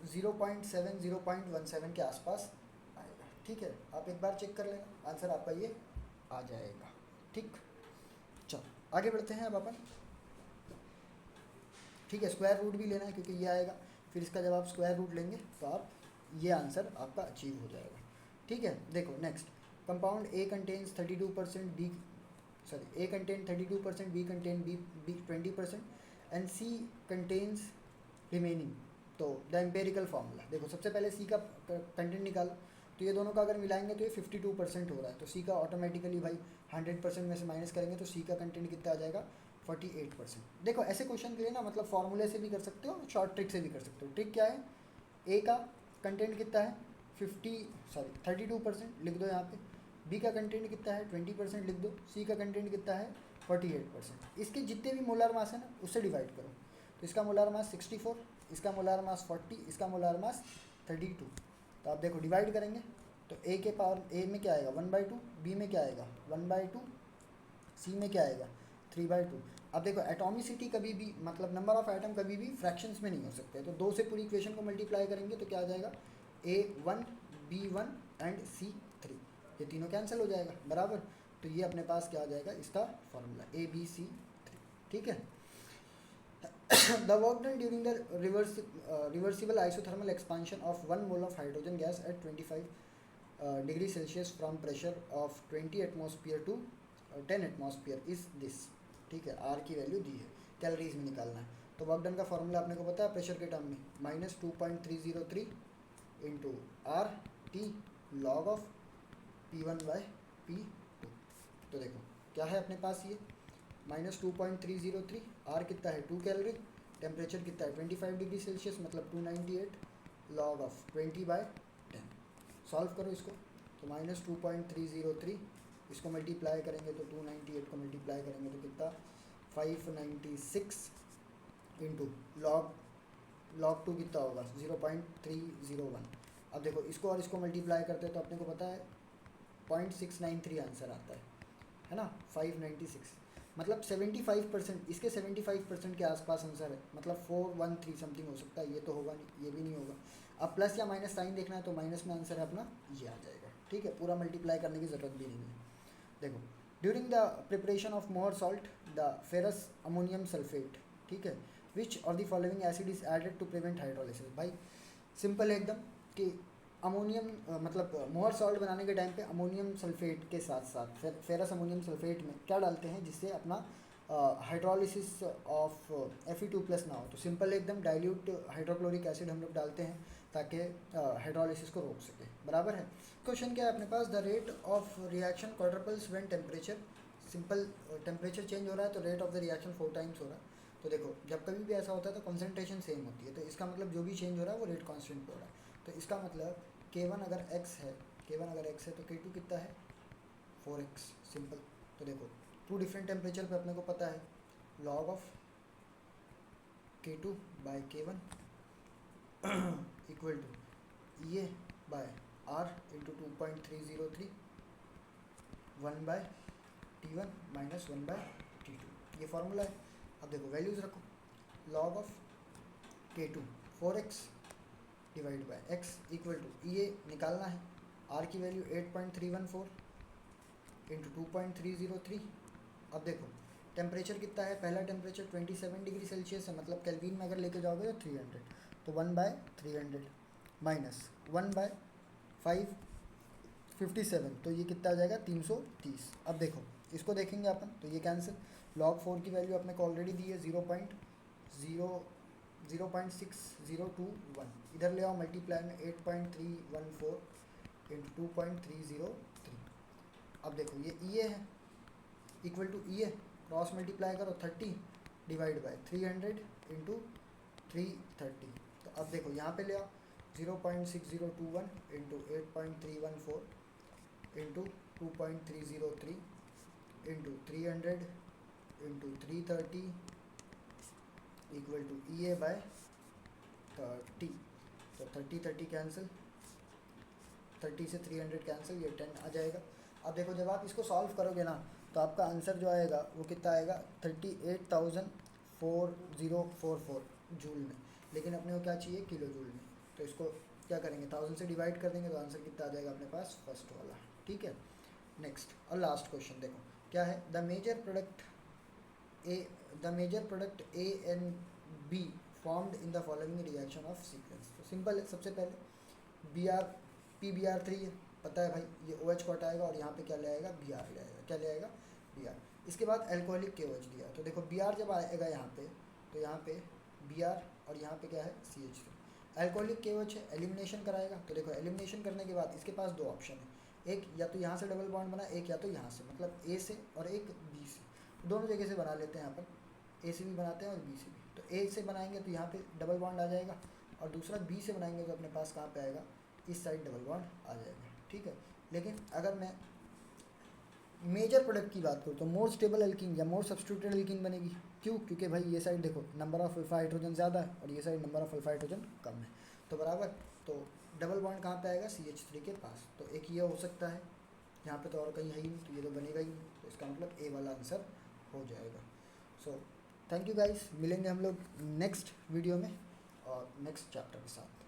0.7 0.17 के आसपास आएगा, ठीक है। आप एक बार चेक कर लेना, आंसर आपका ये आ जाएगा, ठीक। चलो आगे बढ़ते हैं अब अपन, ठीक है। स्क्वायर रूट भी लेना है क्योंकि ये आएगा, फिर इसका जब आप स्क्वायर रूट लेंगे तो आप ये आंसर आपका अचीव हो जाएगा, ठीक है। देखो next, compound A contains 32%, B sorry A contain 32%, B contain B 20%, and C contains remaining. तो द एम्पेरिकल फार्मूला देखो, सबसे पहले सी का कंटेंट निकालो, तो ये दोनों का अगर मिलाएंगे तो ये 52% हो रहा है, तो सी का ऑटोमेटिकली भाई 100% में से माइनस करेंगे तो सी का कंटेंट कितना आ जाएगा 48%। देखो ऐसे क्वेश्चन के लिए ना मतलब फॉर्मूले से भी कर सकते हो, शॉर्ट ट्रिक से भी कर सकते हो। ट्रिक क्या है, ए का कंटेंट कितना है 32% लिख दो यहाँ पे, बी का कंटेंट कितना है 20% लिख दो, सी का कंटेंट कितना है 48%। इसके जितने भी मोलार मास है ना उससे डिवाइड करो, तो इसका मोलार मास 64, इसका मोलार मास 40, इसका मोलार मास 32। तो आप देखो डिवाइड करेंगे तो ए के पावर ए में क्या आएगा 1/2, बी में क्या आएगा 1/2, सी में क्या आएगा 3/2। अब देखो एटॉमिसिटी कभी भी मतलब नंबर ऑफ एटम कभी भी फ्रैक्शंस में नहीं हो सकते, तो 2 से पूरी इक्वेशन को मल्टीप्लाई करेंगे तो क्या आ जाएगा A1 B1 एंड C3, ये तीनों कैंसिल हो जाएगा बराबर। तो ये अपने पास क्या आ जाएगा इसका फॉर्मूला ABC3, ठीक है। The work done during the reversible isothermal expansion of 1 mole of hydrogen gas at 25 degree Celsius from pressure of 20 atmosphere to 10 atmosphere is this, ठीक है। R की वैल्यू दी है, कैलोरीज में निकालना है। तो वर्क डन का फॉर्मूला अपने को पता है प्रेशर के टर्म में -2.303 into R T log of P1/P2। तो देखो क्या है अपने पास ये -2.303, आर कितना है 2 कैलोरी, टेम्परेचर कितना है 25 डिग्री सेल्सियस मतलब 298 लॉग ऑफ 20/10। सॉल्व करो इसको, तो -2.303 इसको मल्टीप्लाई करेंगे तो 298 को मल्टीप्लाई करेंगे तो कितना 596 इंटू लॉग 2 कितना होगा 0.301। अब देखो इसको और इसको मल्टीप्लाई करते हैं तो अपने को पता है 0.693 आंसर आता है ना 596, मतलब 75%, इसके 75% के आसपास आंसर है, मतलब 413 समथिंग हो सकता है, ये तो होगा नहीं, ये भी नहीं होगा। अब प्लस या माइनस साइन देखना है तो माइनस में आंसर है अपना ये आ जाएगा, ठीक है। पूरा मल्टीप्लाई करने की ज़रूरत भी नहीं है। देखो during the preparation of Mohr salt the ferrous ammonium sulphate, ठीक है, which of the following acid is added to prevent hydrolysis. भाई सिंपल है एकदम कि अमोनियम मतलब मोहर सॉल्ट बनाने के टाइम पे अमोनियम सल्फेट के साथ साथ फेरस अमोनियम सल्फेट में क्या डालते हैं जिससे अपना हाइड्रोलिसिस ऑफ Fe2+ ना हो। तो सिंपल एकदम डाइल्यूट हाइड्रोक्लोरिक एसिड हम लोग डालते हैं ताकि हाइड्रोलिसिस को रोक सके, बराबर है। क्वेश्चन क्या है अपने पास, the rate of reaction quadruples when temperature, simple temperature change हो रहा है तो rate of the reaction 4 times हो रहा है। तो देखो जब कभी भी ऐसा होता है तो कॉन्सेंट्रेशन सेम होती है, तो इसका मतलब जो भी चेंज हो रहा है वो रेट कॉन्स्टेंट हो रहा है। तो इसका मतलब K1 अगर x है, तो K2 कितना है 4x, सिंपल। तो देखो 2 डिफरेंट टेम्परेचर पे अपने को पता है log of K2 by K1 equal to ये by R into 2.303 1/T1 minus 1/T2, ये फार्मूला है। अब देखो वैल्यूज़ रखो, log of K2 4x divide by x equal to ये निकालना है, R की वैल्यू 8.314 इंटू 2.303। अब देखो टेम्परेचर कितना है, पहला टेम्परेचर 27 डिग्री सेल्सियस है, मतलब केल्विन में अगर लेके जाओगे तो 300, तो 1/300 माइनस 1/557, तो ये कितना आ जाएगा 330। अब देखो इसको देखेंगे अपन तो ये कैंसिल, log 4 की वैल्यू अपने को ऑलरेडी दी है 0.6021, इधर ले आओ मल्टीप्लाई में 8.314 इंटू 2.303। अब देखो ये E है इक्वल टू E है, क्रॉस मल्टीप्लाई करो 30 डिवाइड बाय 300 इंटू 330। तो अब देखो यहाँ पे ले आओ 0.6021 into 8.314 into 2.303 into 300 into 330 equal to E by 30। तो 30 कैंसिल, 30 से 300 कैंसिल, ये 10 आ जाएगा। अब देखो जब आप इसको सॉल्व करोगे ना तो आपका आंसर जो आएगा वो कितना आएगा 38,4044 जूल में, लेकिन अपने को क्या चाहिए किलो जूल में। तो इसको क्या करेंगे 1000 से डिवाइड कर देंगे तो आंसर कितना आ जाएगा अपने पास फर्स्ट वाला, ठीक है। नेक्स्ट और लास्ट क्वेश्चन देखो क्या है, the major product A and B formed in the following reaction of sequence. तो सिंपल है, सबसे पहले PBr3 है, पता है भाई ये OH को हटाएगा और यहाँ पे क्या ले आएगा Br ले आएगा, क्या ले आएगा Br। इसके बाद एल्कोहलिक KOH दिया, तो देखो Br जब आएगा यहाँ पे तो यहाँ पे Br और यहाँ पे क्या है CH3। अल्कोहलिक KOH है, एलिमिनेशन कराएगा। तो देखो एलिमिनेशन करने के बाद इसके पास दो ऑप्शन है, एक या तो यहाँ से डबल बॉन्ड बना, एक या तो यहाँ से, मतलब A से और एक B से। तो दोनों जगह से बना लेते हैं, यहाँ पर A से भी बनाते हैं और B से भी। तो A से बनाएंगे तो यहाँ पे डबल बॉन्ड आ जाएगा, और दूसरा B से बनाएंगे तो अपने पास कहाँ पे आएगा, इस साइड डबल बॉन्ड आ जाएगा, ठीक है। लेकिन अगर मैं मेजर प्रोडक्ट की बात करूँ तो मोर स्टेबल एल्कीन या मोर सब्स्टिट्यूटेड एल्कीन बनेगी। क्यों? क्योंकि भाई ये साइड देखो नंबर ऑफ अल्फा हाइड्रोजन ज़्यादा है और ये side number of alpha hydrogen कम है, तो बराबर। तो डबल बॉन्ड कहाँ पे आएगा, CH3 के पास। तो एक ये हो सकता है, यहाँ पे तो और कहीं है ही नहीं, तो ये तो बनेगा ही नहीं, तो इसका मतलब A वाला आंसर हो जाएगा। सो थैंक यू गाइस, मिलेंगे हम लोग नेक्स्ट वीडियो में और नेक्स्ट चैप्टर के साथ।